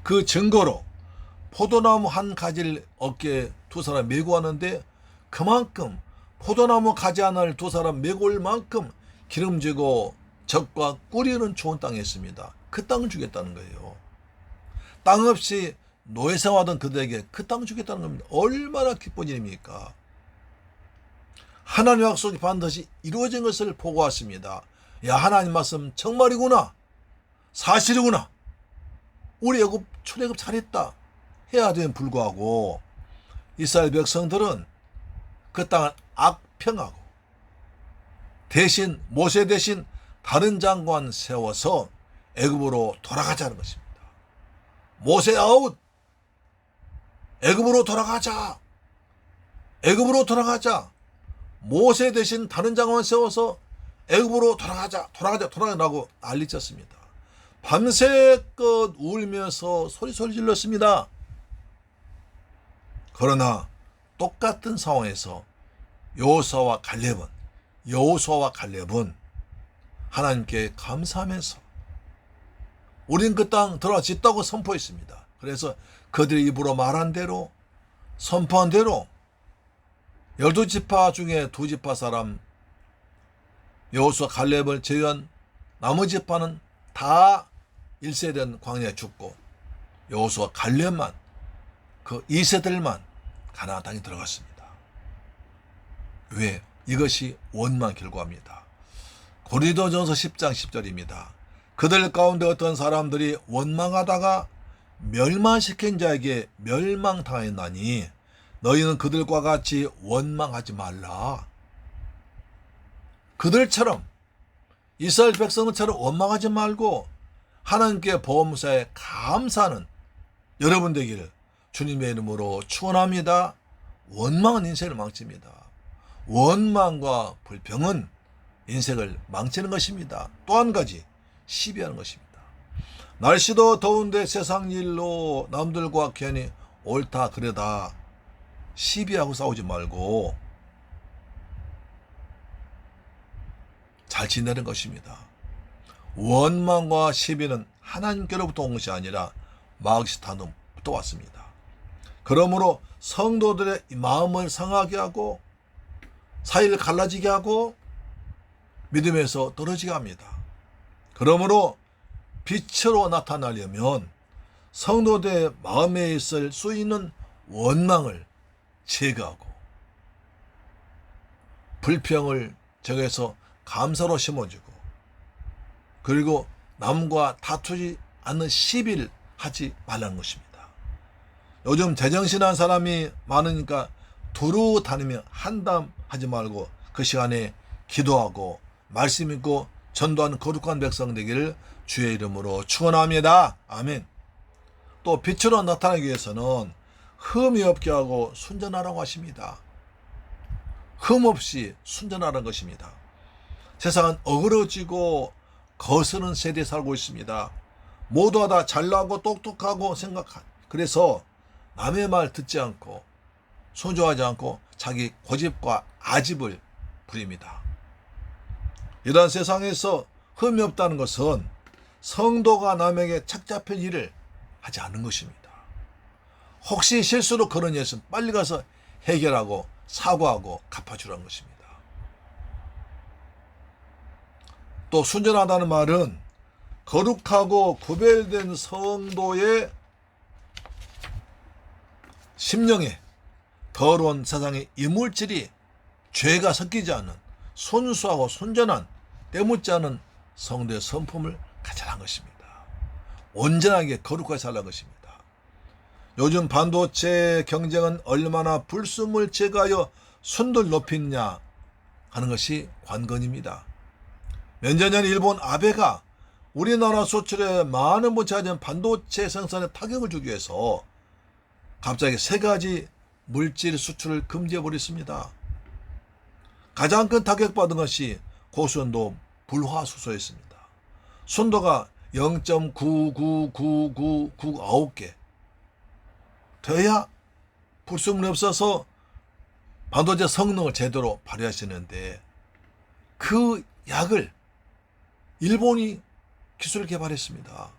그 증거로 포도나무 한 가지를 어깨에 두 사람 메고 하는데 그만큼 포도나무 가지 하나를 두 사람 메고 올 만큼 기름지고 젖과 꿀이 흐르는 좋은 땅이었습니다. 그 땅을 주겠다는 거예요. 땅 없이 노예 생활하던 그들에게 그 땅을 주겠다는 겁니다. 얼마나 기쁜 일입니까? 하나님의 약속이 반드시 이루어진 것을 보고 왔습니다. 야, 하나님 말씀 정말이구나. 사실이구나. 우리 애굽 출애굽 잘했다. 해야 됨 불구하고 이스라엘 백성들은 그 땅을 악평하고 대신 모세 대신 다른 장관 세워서 애굽으로 돌아가자는 것입니다. 모세 아웃! 애굽으로 돌아가자! 애굽으로 돌아가자! 모세 대신 다른 장관 세워서 애굽으로 돌아가자라고 난리쳤습니다. 밤새껏 울면서 소리 질렀습니다. 그러나 똑같은 상황에서 여호수아와 갈렙은 하나님께 감사하면서 우린 그 땅 들어와 짓다고 선포했습니다. 그래서 그들의 입으로 말한 대로 선포한 대로 12지파 중에 2지파 사람 여호수아 갈렙을 제외한 나머지 지파는 다 1세대는 광야에 죽고 여호수아 갈렙만 그 2세들만 가나안 땅에 들어갔습니다. 왜? 이것이 원망 결과입니다. 고린도전서 10장 10절입니다. 그들 가운데 어떤 사람들이 원망하다가 멸망시킨 자에게 멸망당하였나니 너희는 그들과 같이 원망하지 말라. 그들처럼 이스라엘 백성들처럼 원망하지 말고 하나님께 보험사에 감사하는 여러분 되기를 주님의 이름으로 축원합니다. 원망은 인생을 망칩니다. 원망과 불평은 인생을 망치는 것입니다. 또 한 가지 시비하는 것입니다. 날씨도 더운데 세상 일로 남들과 괜히 옳다 그러다 시비하고 싸우지 말고 잘 지내는 것입니다. 원망과 시비는 하나님께로부터 온 것이 아니라 마귀사탄으로부터 왔습니다. 그러므로 성도들의 마음을 상하게 하고 사이를 갈라지게 하고 믿음에서 떨어지게 합니다. 그러므로 빛으로 나타나려면 성도들의 마음에 있을 수 있는 원망을 제거하고 불평을 제거해서 감사로 심어주고 그리고 남과 다투지 않는 시비를 하지 말라는 것입니다. 요즘 제정신한 사람이 많으니까 두루 다니며 한담하지 말고 그 시간에 기도하고 말씀 읽고 전도하는 거룩한 백성 되기를 주의 이름으로 축원합니다. 아멘. 또 빛으로 나타나기 위해서는 흠이 없게 하고 순전하라고 하십니다. 흠 없이 순전하라는 것입니다. 세상은 어그러지고 거스는 세대에 살고 있습니다. 모두가 다 잘나고 똑똑하고 그래서 남의 말 듣지 않고 순종하지 않고 자기 고집과 아집을 부립니다. 이러한 세상에서 흠이 없다는 것은 성도가 남에게 착잡할 일을 하지 않는 것입니다. 혹시 실수로 그런 일 있으면 빨리 가서 해결하고 사과하고 갚아주라는 것입니다. 또 순전하다는 말은 거룩하고 구별된 성도의 심령에 더러운 세상의 이물질이 죄가 섞이지 않는 순수하고 순전한 때묻지 않은 성도의 성품을 가져란 것입니다. 온전하게 거룩하게 살라는 것입니다. 요즘 반도체 경쟁은 얼마나 불순물 제거하여 순도를 높이느냐 하는 것이 관건입니다. 몇 년 전 일본 아베가 우리나라 수출에 많은 부차적인 반도체 생산에 타격을 주기 위해서 갑자기 3가지 물질 수출을 금지해버렸습니다. 가장 큰 타격받은 것이 고순도 불화수소였습니다. 순도가 0.9999999개 돼야 불순물이 없어서 반도체 성능을 제대로 발휘하시는데 그 약을 일본이 기술을 개발했습니다.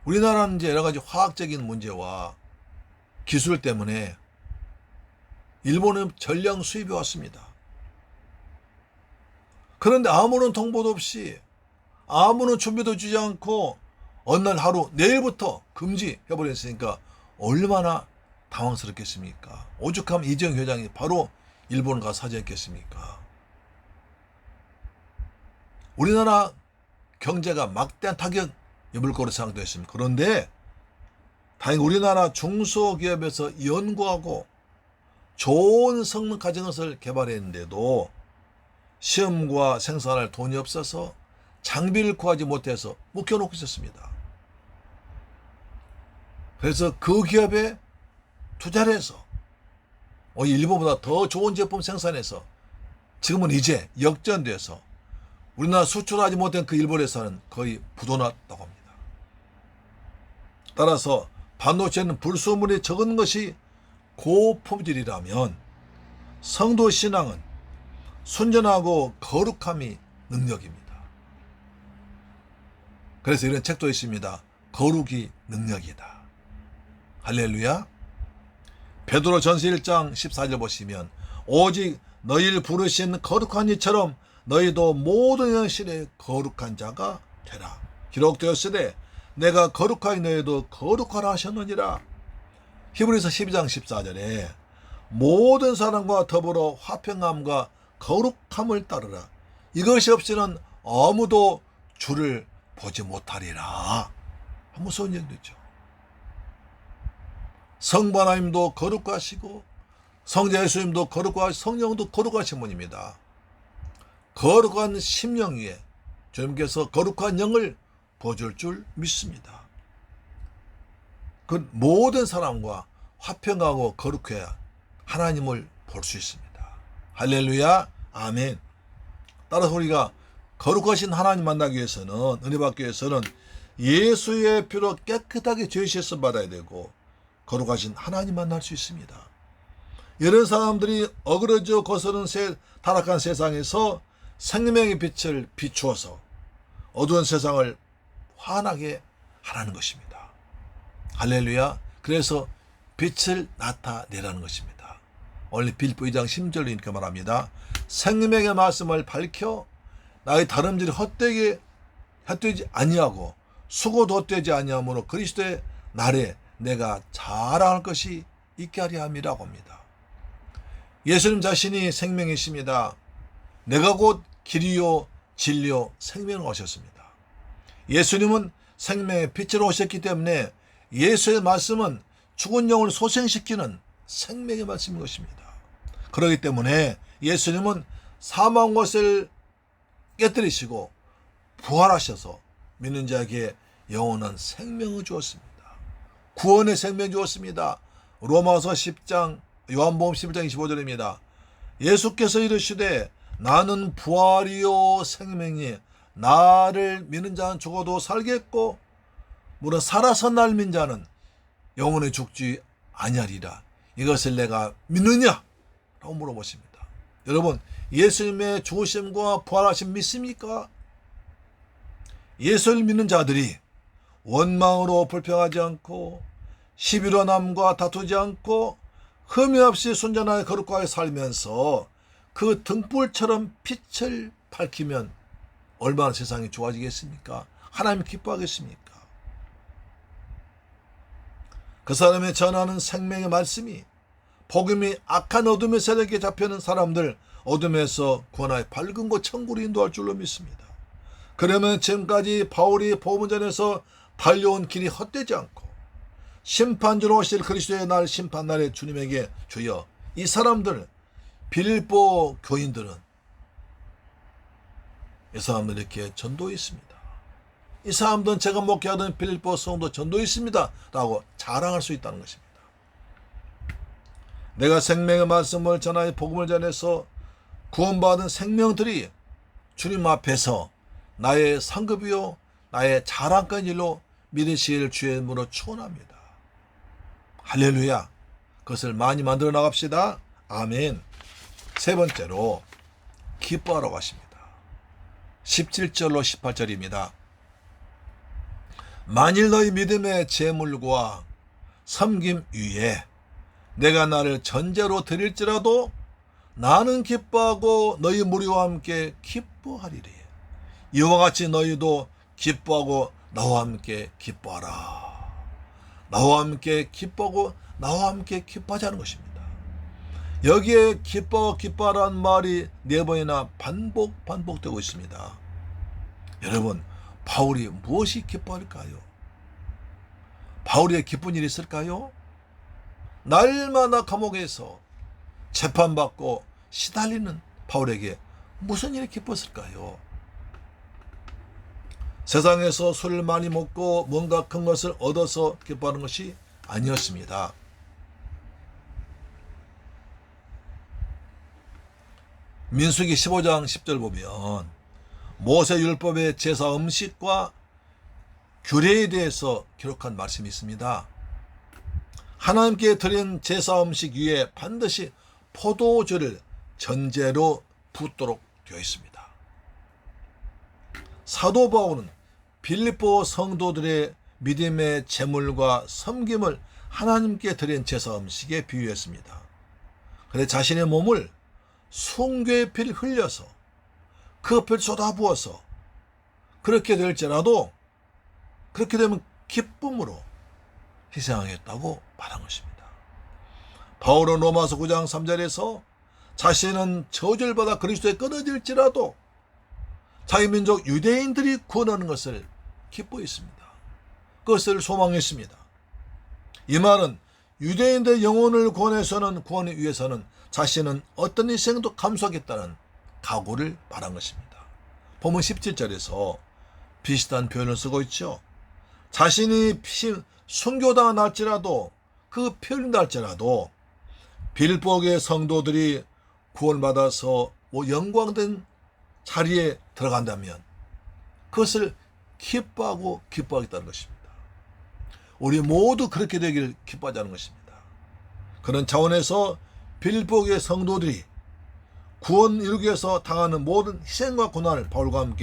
우리나라는 이제 여러 가지 화학적인 문제와 기술 때문에 일본은 전량 수입해 왔습니다. 그런데 아무런 통보도 없이 아무런 준비도 주지 않고 어느 날 하루 내일부터 금지해버렸으니까 얼마나 당황스럽겠습니까? 오죽하면 이재용 회장이 바로 일본을 가서 사죄했겠습니까? 우리나라 경제가 막대한 타격 입을 거로 생각됐습니다. 그런데 다행히 우리나라 중소기업에서 연구하고 좋은 성능 가진 것을 개발했는데도 시험과 생산할 돈이 없어서 장비를 구하지 못해서 묵혀놓고 있었습니다. 그래서 그 기업에 투자를 해서 일본보다 더 좋은 제품 생산해서 지금은 이제 역전돼서 우리나라 수출하지 못한 그 일본 회사는 거의 부도났다고 합니다. 따라서 반도체는 불순물이 적은 것이 고품질이라면 성도 신앙은 순전하고 거룩함이 능력입니다. 그래서 이런 책도 있습니다. 거룩이 능력이다. 할렐루야. 베드로 전서 1장 14절 보시면 오직 너희를 부르신 거룩한 이처럼 너희도 모든 현실에 거룩한 자가 되라. 기록되었으되 내가 거룩하니 너희도 거룩하라 하셨느니라. 히브리서 12장 14절에 모든 사람과 더불어 화평함과 거룩함을 따르라. 이것이 없이는 아무도 주를 보지 못하리라. 무서운 얘기죠. 성부 하나님도 거룩하시고 성자 예수님도 거룩하시고 성령도 거룩하신 분입니다. 거룩한 심령 위에 주님께서 거룩한 영을 보여줄 줄 믿습니다. 그 모든 사람과 화평하고 거룩해야 하나님을 볼 수 있습니다. 할렐루야. 아멘. 따라서 우리가 거룩하신 하나님 만나기 위해서는, 은혜 받기 위해서는 예수의 피로 깨끗하게 죄 씻음 받아야 되고 거룩하신 하나님 만날 수 있습니다. 이런 사람들이 어그러져 거스는 타락한 세상에서 생명의 빛을 비추어서 어두운 세상을 환하게 하라는 것입니다. 할렐루야. 그래서 빛을 나타내라는 것입니다. 원래 빌립보 2장 10절로 이렇게 말합니다. 생명의 말씀을 밝혀 나의 다름질이 헛되지 아니하고 수고도 헛되지 아니하므로 그리스도의 날에 내가 자랑할 것이 있게 하려 함이라고 합니다. 예수님 자신이 생명이십니다. 내가 곧 길이요 진리요 생명으로 오셨습니다. 예수님은 생명의 빛으로 오셨기 때문에 예수의 말씀은 죽은 영을 소생시키는 생명의 말씀인 것입니다. 그렇기 때문에 예수님은 사망 것을 깨뜨리시고 부활하셔서 믿는 자에게 영원한 생명을 주었습니다. 구원의 생명 주었습니다. 로마서 10장 요한복음 11장 25절입니다. 예수께서 이르시되 나는 부활이요 생명이 나를 믿는 자는 죽어도 살겠고 무릇 살아서 날 믿는 자는 영원히 죽지 아니하리라. 이것을 내가 믿느냐? 라고 물어보십니다. 여러분, 예수님의 죽으심과 부활하심 믿습니까? 예수를 믿는 자들이 원망으로 불평하지 않고 시비로남과 다투지 않고 흠이 없이 순전하게 거룩하게 살면서 그 등불처럼 빛을 밝히면 얼마나 세상이 좋아지겠습니까? 하나님 기뻐하겠습니까? 그 사람의 전하는 생명의 말씀이 복음이 악한 어둠의 세력에 잡혀있는 사람들 어둠에서 구원하여 밝은 곳 천국으로 인도할 줄로 믿습니다. 그러면 지금까지 바울이 복음전에서 달려온 길이 헛되지 않고 심판주로 오실 그리스도의 날 심판날에 주님에게 주여 이 사람들 빌립보 교인들은 이 사람들 이렇게 전도에 있습니다. 이 사람들은 제가 목회하던 빌립보 성도 전도에 있습니다. 라고 자랑할 수 있다는 것입니다. 내가 생명의 말씀을 전하여 복음을 전해서 구원받은 생명들이 주님 앞에서 나의 상급이요 나의 자랑권 일로 믿으실 주의 이름으로 축원합니다. 할렐루야. 그것을 많이 만들어 나갑시다. 아멘. 세 번째로 기뻐하러 가십니다. 17절로 18절입니다. 만일 너희 믿음의 제물과 섬김 위에 내가 나를 전제로 드릴지라도 나는 기뻐하고 너희 무리와 함께 기뻐하리니 이와 같이 너희도 기뻐하고 나와 함께 기뻐하라. 나와 함께 기뻐하고 나와 함께 기뻐하자는 것입니다. 여기에 기뻐하라는 말이 4번이나 반복되고 있습니다. 여러분, 바울이 무엇이 기뻐할까요? 바울의 기쁜 일이 있을까요? 날마다 감옥에서 재판받고 시달리는 바울에게 무슨 일이 기뻤을까요? 세상에서 술을 많이 먹고 뭔가 큰 것을 얻어서 기뻐하는 것이 아니었습니다. 민수기 15장 10절 보면 모세율법의 제사 음식과 규례에 대해서 기록한 말씀이 있습니다. 하나님께 드린 제사 음식 위에 반드시 포도주를 전제로 붓도록 되어 있습니다. 사도 바울은 빌립보 성도들의 믿음의 제물과 섬김을 하나님께 드린 제사 음식에 비유했습니다. 그래 자신의 몸을 숭배의 피를 흘려서 그 피를 쏟아부어서 그렇게 될지라도 그렇게 되면 기쁨으로 희생하겠다고 말한 것입니다. 바울은 로마서 9장 3절에서 자신은 저주를 받아 그리스도에 끊어질지라도 자기 민족 유대인들이 구원하는 것을 기뻐했습니다. 그것을 소망했습니다. 이 말은 유대인들의 영혼을 구원하기 위해서는 자신은 어떤 희생도 감수하겠다는 각오를 말한 것입니다. 본문 17절에서 비슷한 표현을 쓰고 있죠. 자신이 순교당한 할지라도 그 표현이 할지라도 빌립보의 성도들이 구원받아서 영광된 자리에 들어간다면 그것을 기뻐하겠다는 것입니다. 우리 모두 그렇게 되기를 기뻐하자는 것입니다. 그런 차원에서 빌립보의 성도들이 구원 이루기 위해서 당하는 모든 희생과 고난을 바울과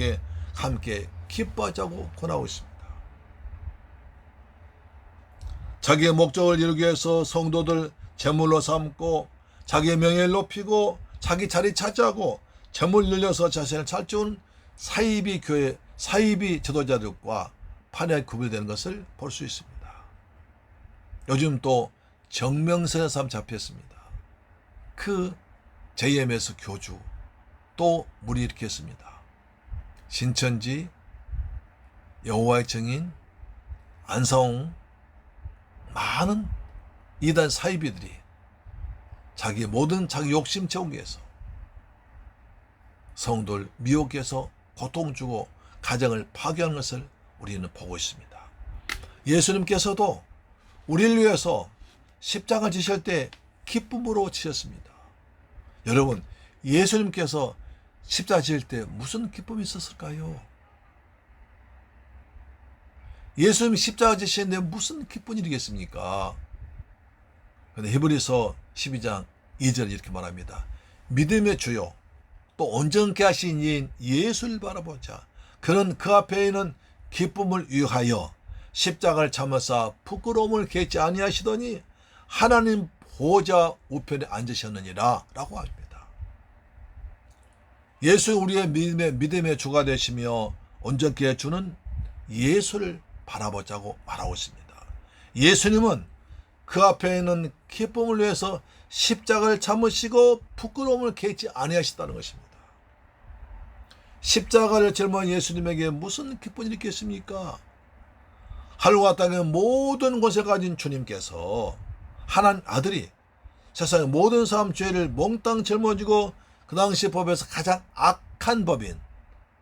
함께 기뻐하자고 권하고 있습니다. 자기의 목적을 이루기 위해서 성도들 제물로 삼고 자기의 명예를 높이고 자기 자리 차지하고 제물 늘려서 자신을 살찌운 사이비 교회, 사이비 지도자들과 판에 구별되는 것을 볼 수 있습니다. 요즘 또 정명선의 사람 잡혔습니다. 그 JMS 교주 또 물이 일으켰습니다. 신천지, 여호와의 증인, 안사홍 많은 이단 사이비들이 자기 욕심 채우기 위해서 성도를 미혹해서 고통 주고 가정을 파괴하는 것을 우리는 보고 있습니다. 예수님께서도 우리를 위해서 십자가 지실 때 기쁨으로 지셨습니다. 여러분, 예수님께서 십자가 지실 때 무슨 기쁨이 있었을까요? 예수님이 십자가 지시는데 무슨 기쁜 일이겠습니까? 그런데 히브리서 12장 2절 이렇게 말합니다. 믿음의 주요 또 온전케 하신 이인 예수를 바라보자. 그는 그 앞에 있는 기쁨을 위하여 십자가를 참으사 부끄러움을 개치 아니하시더니 하나님 보좌 우편에 앉으셨느니라 라고 합니다. 예수 우리의 믿음의 주가 되시며 온전케 해주는 예수를 바라보자고 말하고 있습니다. 예수님은 그 앞에 있는 기쁨을 위해서 십자가를 참으시고 부끄러움을 개치 아니하시다는 것입니다. 십자가를 짊어진 예수님에게 무슨 기쁨이 있겠습니까? 하늘과 땅의 모든 것을 가진 주님께서 하나님 아들이 세상의 모든 사람 죄를 몽땅 짊어지고 그 당시 법에서 가장 악한 법인,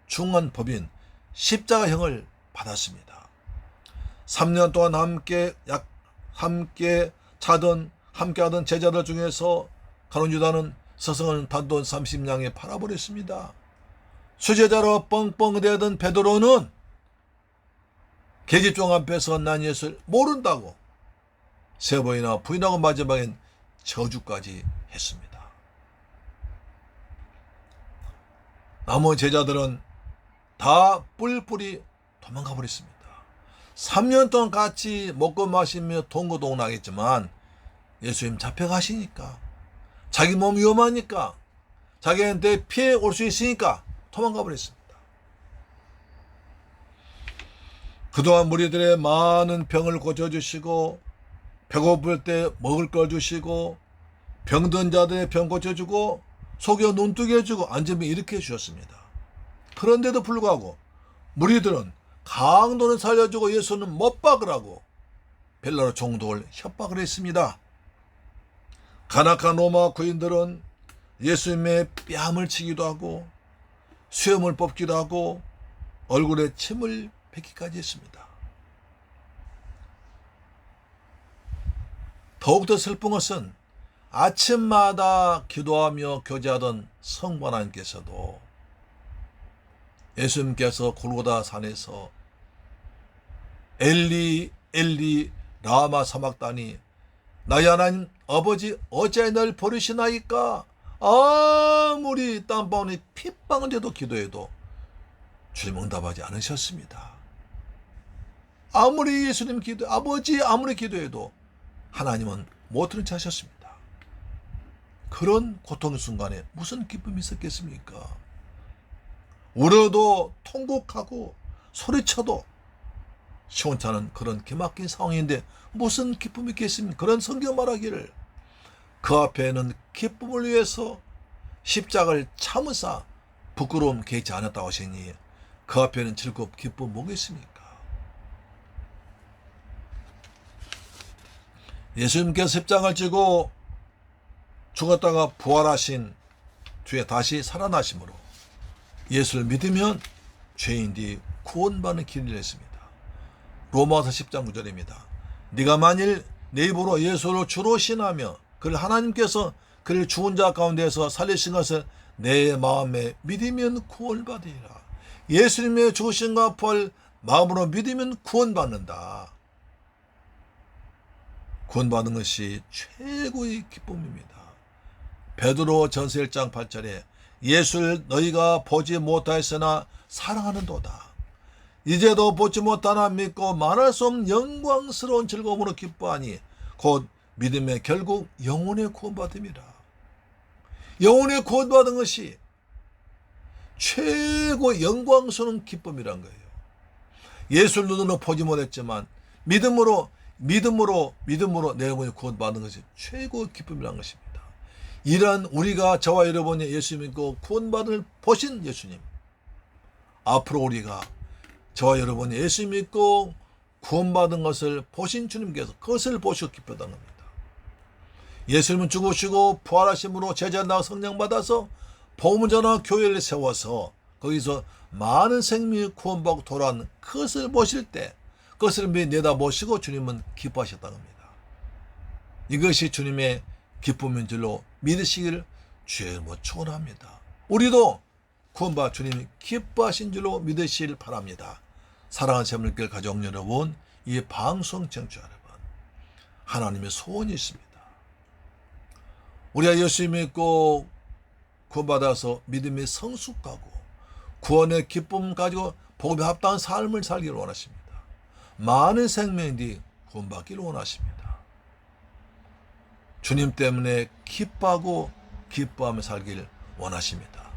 중한 법인 십자가형을 받았습니다. 3년 동안 함께하던 제자들 중에서 가룟 유다는 서성은 단돈 30냥에 팔아버렸습니다. 수제자로 뻥뻥대던 베드로는 계집종 앞에서 난 예수를 모른다고 3번이나 부인하고 마지막엔 저주까지 했습니다. 나머지 제자들은 다 뿔뿔이 도망가 버렸습니다. 3년 동안 같이 먹고 마시며 동거동락했지만 예수님 잡혀가시니까, 자기 몸 위험하니까, 자기한테 피해 올 수 있으니까 도망가 버렸습니다. 그동안 무리들의 많은 병을 고쳐주시고, 배고플 때 먹을 걸 주시고, 병든 자들의 병 고쳐주고, 속여 눈뜨게 해주고, 앉으면 일으켜 주셨습니다. 그런데도 불구하고 무리들은 강도는 살려주고 예수는 못 박으라고 벨라로 총독을 협박을 했습니다. 간악한 로마 군인들은 예수님의 뺨을 치기도 하고 수염을 뽑기도 하고 얼굴에 침을 뱉기까지 했습니다. 더욱더 슬픈 것은 아침마다 기도하며 교제하던 성부 하나님께서도 예수님께서 골고다 산에서 엘리 엘리 라마 사막다니 나의 하나님 아버지 어찌하여 날 버리시나이까, 아무리 땀방울이 핏방울 돼도 기도해도 주님 응답하지 않으셨습니다. 아무리 예수님 기도, 아버지 아무리 기도해도 하나님은 못 들은 채 하셨습니다. 그런 고통의 순간에 무슨 기쁨이 있었겠습니까? 울어도 통곡하고 소리쳐도 시원찮은 그런 기막힌 상황인데 무슨 기쁨이 있겠습니까? 그런 성경 말하기를 그 앞에는 기쁨을 위해서 십자가를 참으사 부끄러움 개의치 않았다고 하시니 그 앞에는 즐겁 기쁨 뭐겠습니까? 예수님께서 십자가를 지고 죽었다가 부활하신 뒤에 다시 살아나심으로 예수를 믿으면 죄인들이 구원받는 길을 했습니다. 로마서 10장 9절입니다. 네가 만일 내 입으로 예수를 주로 신하며 그를 하나님께서 그를 죽은 자 가운데서 살리신 것을 내 마음에 믿으면 구원받으리라. 예수님의 죽으심과 부활 마음으로 믿으면 구원받는다. 구원받는 것이 최고의 기쁨입니다. 베드로 전서 1장 8절에 예수를 너희가 보지 못하였으나 사랑하는도다. 이제도 보지 못하나 믿고 말할 수 없는 영광스러운 즐거움으로 기뻐하니 곧 믿음의 결국 영혼의 구원받음이라. 영혼의 구원받은 것이 최고 영광스러운 기쁨이란 거예요. 예수를 눈으로 보지 못했지만 믿음으로 내 영혼이 구원받는 것이 최고의 기쁨이란 것입니다. 이런 우리가 저와 여러분이 예수 믿고 구원받을 보신 예수님, 앞으로 우리가 저와 여러분이 예수 믿고 구원받은 것을 보신 주님께서 그것을 보시고 기뻐하는 겁니다. 예수님은 죽으시고 부활하심으로 제자나 성령 받아서 복음을 전하 교회를 세워서 거기서 많은 생명이 구원받고 돌아온 그것을 보실 때 그것을 내다보시고 주님은 기뻐하셨다는 겁니다. 이것이 주님의 기쁨인 줄로 믿으시기를 주의 이름으로 축원합니다. 우리도 구원받아 주님이 기뻐하신 줄로 믿으시길 바랍니다. 사랑하는 새물길 가족 여러분, 이 방송 청취자 여러분, 하나님의 소원이 있습니다. 우리가 예수 믿고 구원받아서 믿음이 성숙하고 구원의 기쁨 가지고 복음에 합당한 삶을 살기를 원하십니다. 많은 생명들이 구원받기를 원하십니다. 주님 때문에 기뻐하고 기뻐하며 살기를 원하십니다.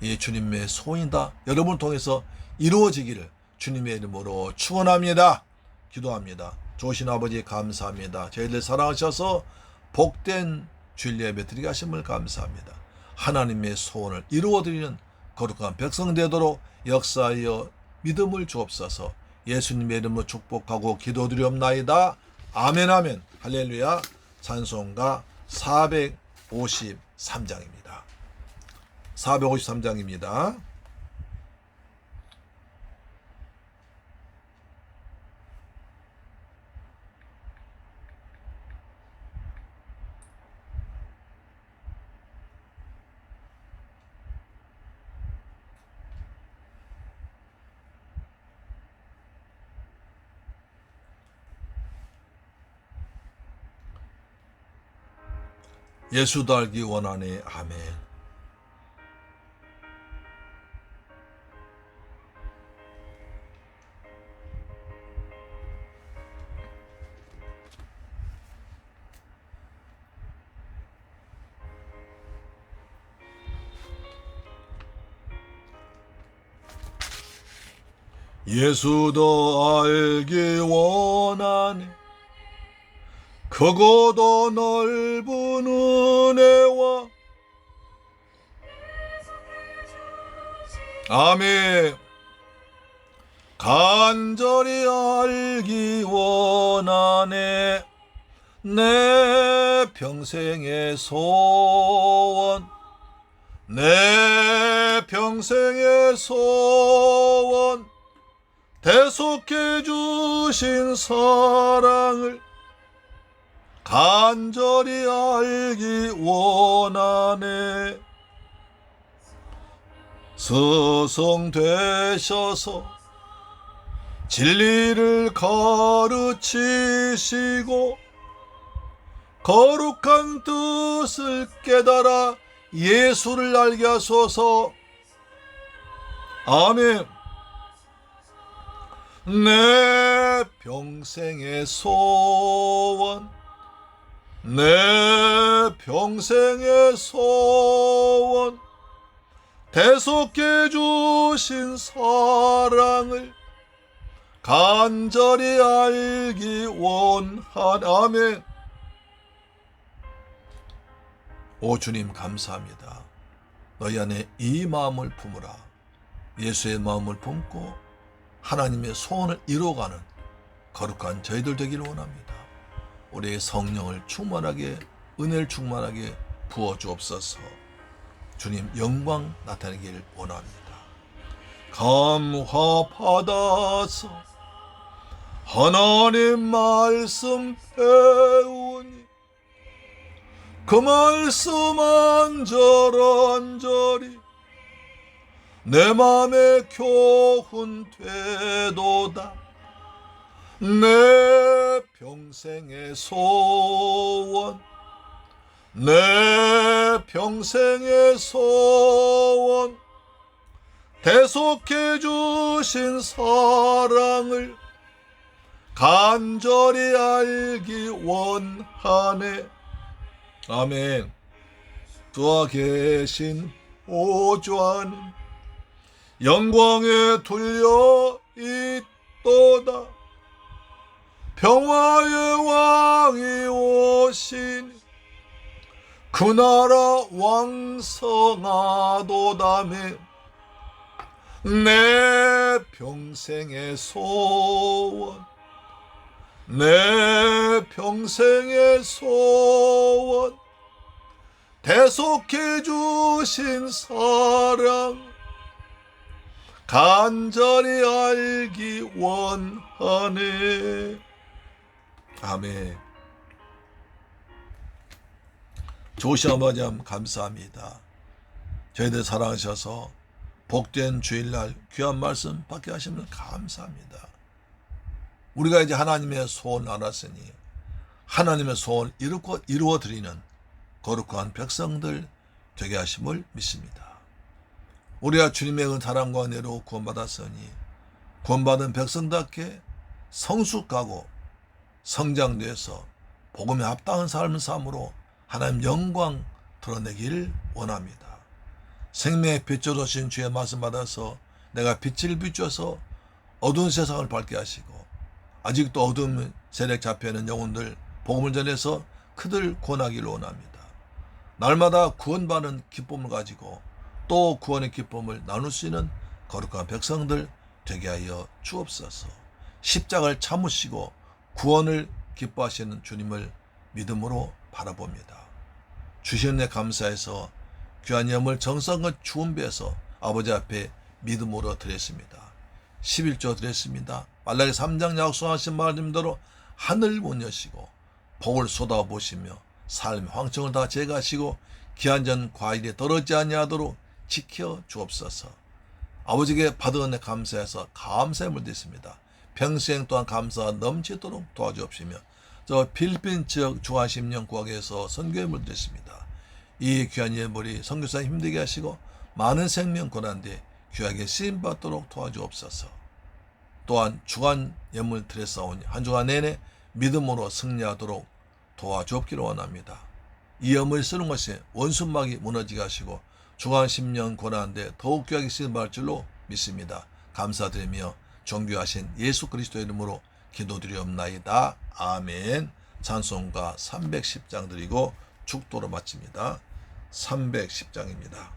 이 주님의 소원이다. 여러분을 통해서 이루어지기를 주님의 이름으로 축원합니다. 기도합니다. 좋으신 아버지 감사합니다. 저희들 사랑하셔서 복된 주일 예배 드리게 하심을 감사합니다. 하나님의 소원을 이루어드리는 거룩한 백성 되도록 역사하여 믿음을 주옵소서. 예수님의 이름으로 축복하고 기도드리옵나이다. 아멘 아멘. 할렐루야. 찬송가 453장입니다. 453장입니다. 예수도 알기 원하네. 아멘. 예수 더 알기 원하네. 크고도 넓은 은혜와 아멘. 간절히 알기 원하네. 내 평생의 소원, 내 평생의 소원, 대속해 주신 사랑을 간절히 알기 원하네. 스승 되셔서 진리를 가르치시고 거룩한 뜻을 깨달아 예수를 알게 하소서. 아멘. 내 평생의 소원, 내 평생의 소원, 대속해 주신 사랑을 간절히 알기 원하네. 아멘. 오 주님 감사합니다. 너희 안에 이 마음을 품으라. 예수의 마음을 품고 하나님의 소원을 이루어가는 거룩한 저희들 되기를 원합니다. 우리의 성령을 충만하게, 은혜를 충만하게 부어주옵소서. 주님 영광 나타내기를 원합니다. 감화받아서 하나님 말씀 배우니 그 말씀 안절안절히 내 맘에 교훈 되도다. 내 평생의 소원, 내 평생의 소원, 대속해 주신 사랑을 간절히 알기 원하네. 아멘. 주와 계신 보좌 안은 영광에 둘려 있도다. 평화의 왕이 오시니 그 나라 왕성하도다며. 내 평생의 소원, 내 평생의 소원, 대속해 주신 사랑 간절히 알기 원하네. 아멘. 조시 아버지 감사합니다. 저희들 사랑하셔서 복된 주일날 귀한 말씀 받게 하시면 감사합니다. 우리가 이제 하나님의 소원을 알았으니 하나님의 소원을 이루어드리는 거룩한 백성들 되게 하심을 믿습니다. 우리가 주님의 사랑과 은혜로 구원받았으니 구원받은 백성답게 성숙하고 성장돼서 복음에 합당한 삶을 삶으로 하나님 영광 드러내기를 원합니다. 생명의 빛으로 오신 주의 말씀 받아서 내가 빛을 비춰서 어두운 세상을 밝게 하시고 아직도 어두운 세력 잡혀있는 영혼들 복음을 전해서 그들 구원하기를 원합니다. 날마다 구원받는 기쁨을 가지고 또 구원의 기쁨을 나눌 수 있는 거룩한 백성들 되게 하여 주옵소서. 십자가를 참으시고 구원을 기뻐하시는 주님을 믿음으로 바라봅니다. 주신 내 감사해서 귀한 예물 정성을 주은배해서 아버지 앞에 믿음으로 드렸습니다. 11조 드렸습니다. 말라기 3장 약속하신 말씀대로 하늘 문 여시고 복을 쏟아보시며 삶의 황청을 다 제거하시고 기한전 과일이 떨어지지 아니하도록 지켜 주옵소서. 아버지께 받은 은혜 감사해서 감사의 물 드렸습니다. 평생 또한 감사가 넘치도록 도와주옵시며 저 필리핀 지역 중화심령 구학에서 선교의 물 드렸습니다. 이 귀한 예물이 선교사 힘들게 하시고 많은 생명 고난데 귀하게 쓰임받도록 도와주옵소서. 또한 주간 예물 드렸사오니 한 주간 내내 믿음으로 승리하도록 도와주옵기를 원합니다. 이 예물을 쓰는 것이 원수막이 무너지게 하시고 주간 10년 고난데 더욱 귀하게 쓰임받을 줄로 믿습니다. 감사드리며 존귀하신 예수 그리스도의 이름으로 기도드리옵나이다. 아멘. 찬송가 310장 드리고 축도로 마칩니다. 310장입니다.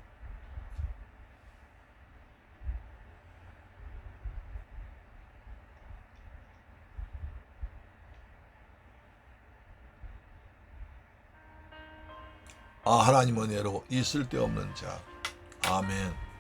하나님 은혜로 이 쓸데없는 자. 아멘.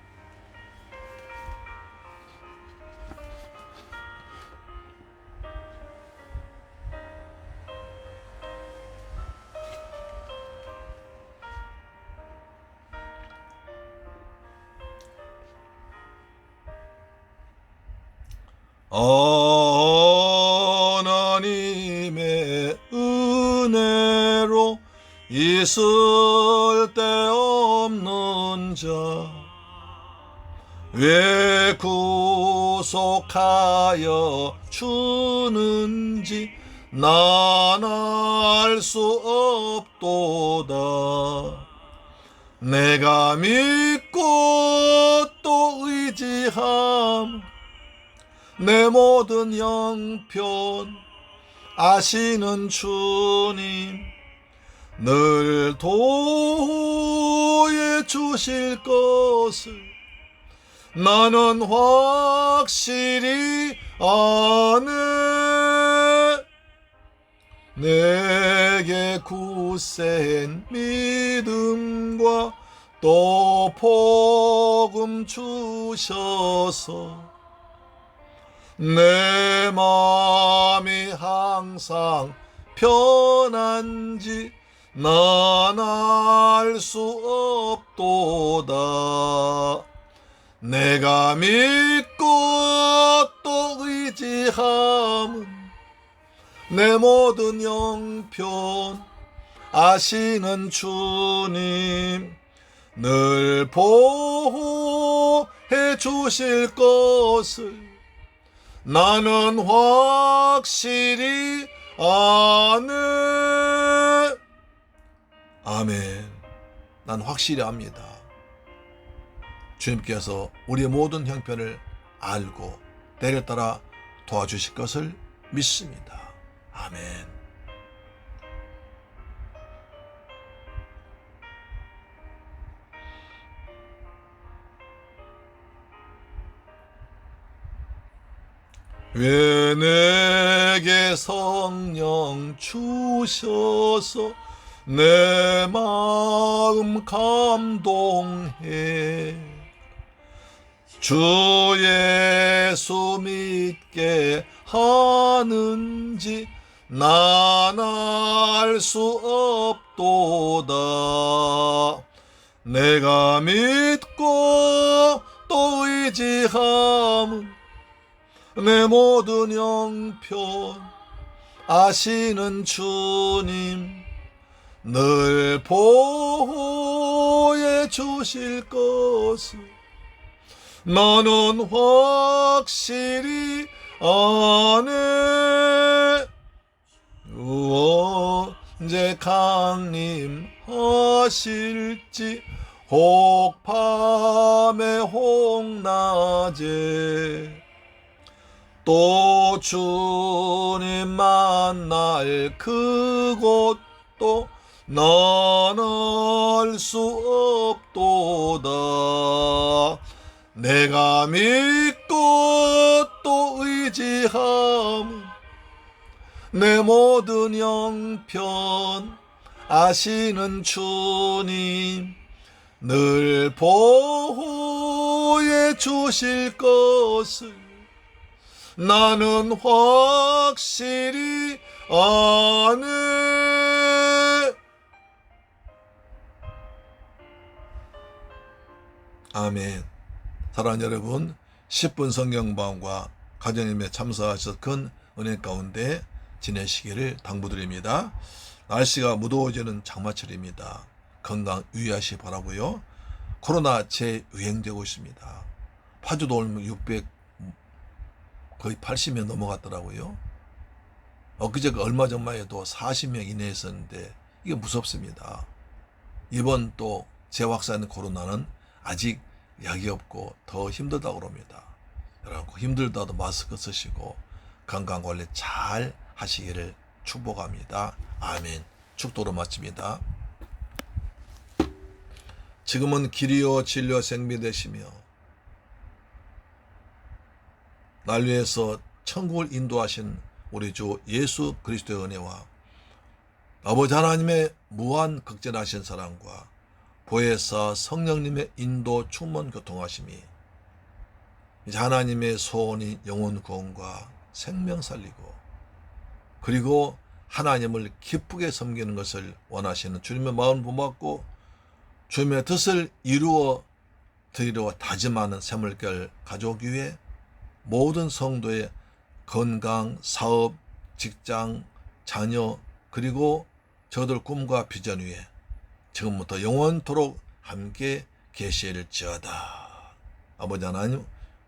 하나님의 은혜로 있을 데 없는 자 왜 구속하여 주는지 난 알 수 없도다. 내가 믿고 또 의지함 내 모든 형편 아시는 주님 늘 도우해 주실 것을 나는 확실히 아네. 내게 굳센 믿음과 또 복음 주셔서 내 마음이 항상 편한지 난 알 수 없도다. 내가 믿고 또 의지함은 내 모든 형편 아시는 주님 늘 보호해 주실 것을 나는 확실히 아네. 아멘. 난 확실히 압니다. 주님께서 우리의 모든 형편을 알고 때를 따라 도와주실 것을 믿습니다. 아멘. 왜 내게 성령 주셔서 내 마음 감동해 주 예수 믿게 하는지 난 알 수 없도다. 내가 믿고 또 의지함은 내 모든 형편 아시는 주님 늘 보호해 주실 것을 나는 확실히 아네. 언제 강림하실지 혹 밤에 혹 낮에 또 주님 만날 그곳도 난 알 수 없도다. 내가 믿고 또 의지함은 내 모든 형편 아시는 주님 늘 보호해 주실 것을 나는 확실히 아네. 아멘. 사랑하는 여러분, 10분 성경방과 가정임에 참석하셔서 큰 은혜 가운데 지내시기를 당부드립니다. 날씨가 무더워지는 장마철입니다. 건강 유의하시 바라고요. 코로나 재유행되고 있습니다. 파주도 오늘 600 거의 80명 넘어갔더라고요. 엊그제 얼마 전만 해도 40명 이내였었는데 이게 무섭습니다. 이번 또 재확산된 코로나는 아직 약이 없고 더 힘들다고 합니다. 여러분 힘들다도 마스크 쓰시고 건강관리 잘 하시기를 축복합니다. 아멘. 축도로 마칩니다. 지금은 길이요 진리요 생미 되시며 날 위해서 천국을 인도하신 우리 주 예수 그리스도의 은혜와 아버지 하나님의 무한 극진하신 사랑과 보혜사 성령님의 인도 충만 교통하심이 이제 하나님의 소원인 영혼 구원과 생명 살리고 그리고 하나님을 기쁘게 섬기는 것을 원하시는 주님의 마음 본받고 주님의 뜻을 이루어 드리려 다짐하는 새물결 가족 위에 모든 성도의 건강, 사업, 직장, 자녀 그리고 저들 꿈과 비전 위에 지금부터 영원토록 함께 계실지어다. 아버지 하나님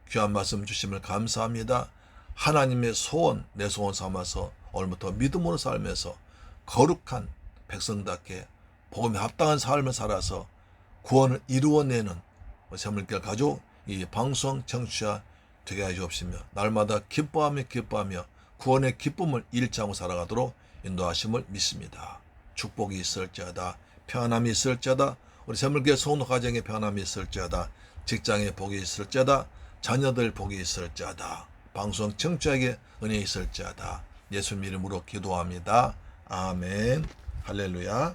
귀한 말씀 주심을 감사합니다. 하나님의 소원 내 소원 삼아서 오늘부터 믿음으로 살면서 거룩한 백성답게 복음에 합당한 삶을 살아서 구원을 이루어내는 새물결 가족 이 방송 청취자 되게 하여 주옵시며 날마다 기뻐하며 구원의 기쁨을 일치하고 살아가도록 인도하심을 믿습니다. 축복이 있을지어다. 평안함이 있을지어다. 우리 새물결 성도 가정에 평안함이 있을지어다. 직장에 복이 있을지어다. 자녀들 복이 있을지어다. 방송 청취자에게 은혜 있을지어다. 예수님 이름으로 기도합니다. 아멘. 할렐루야.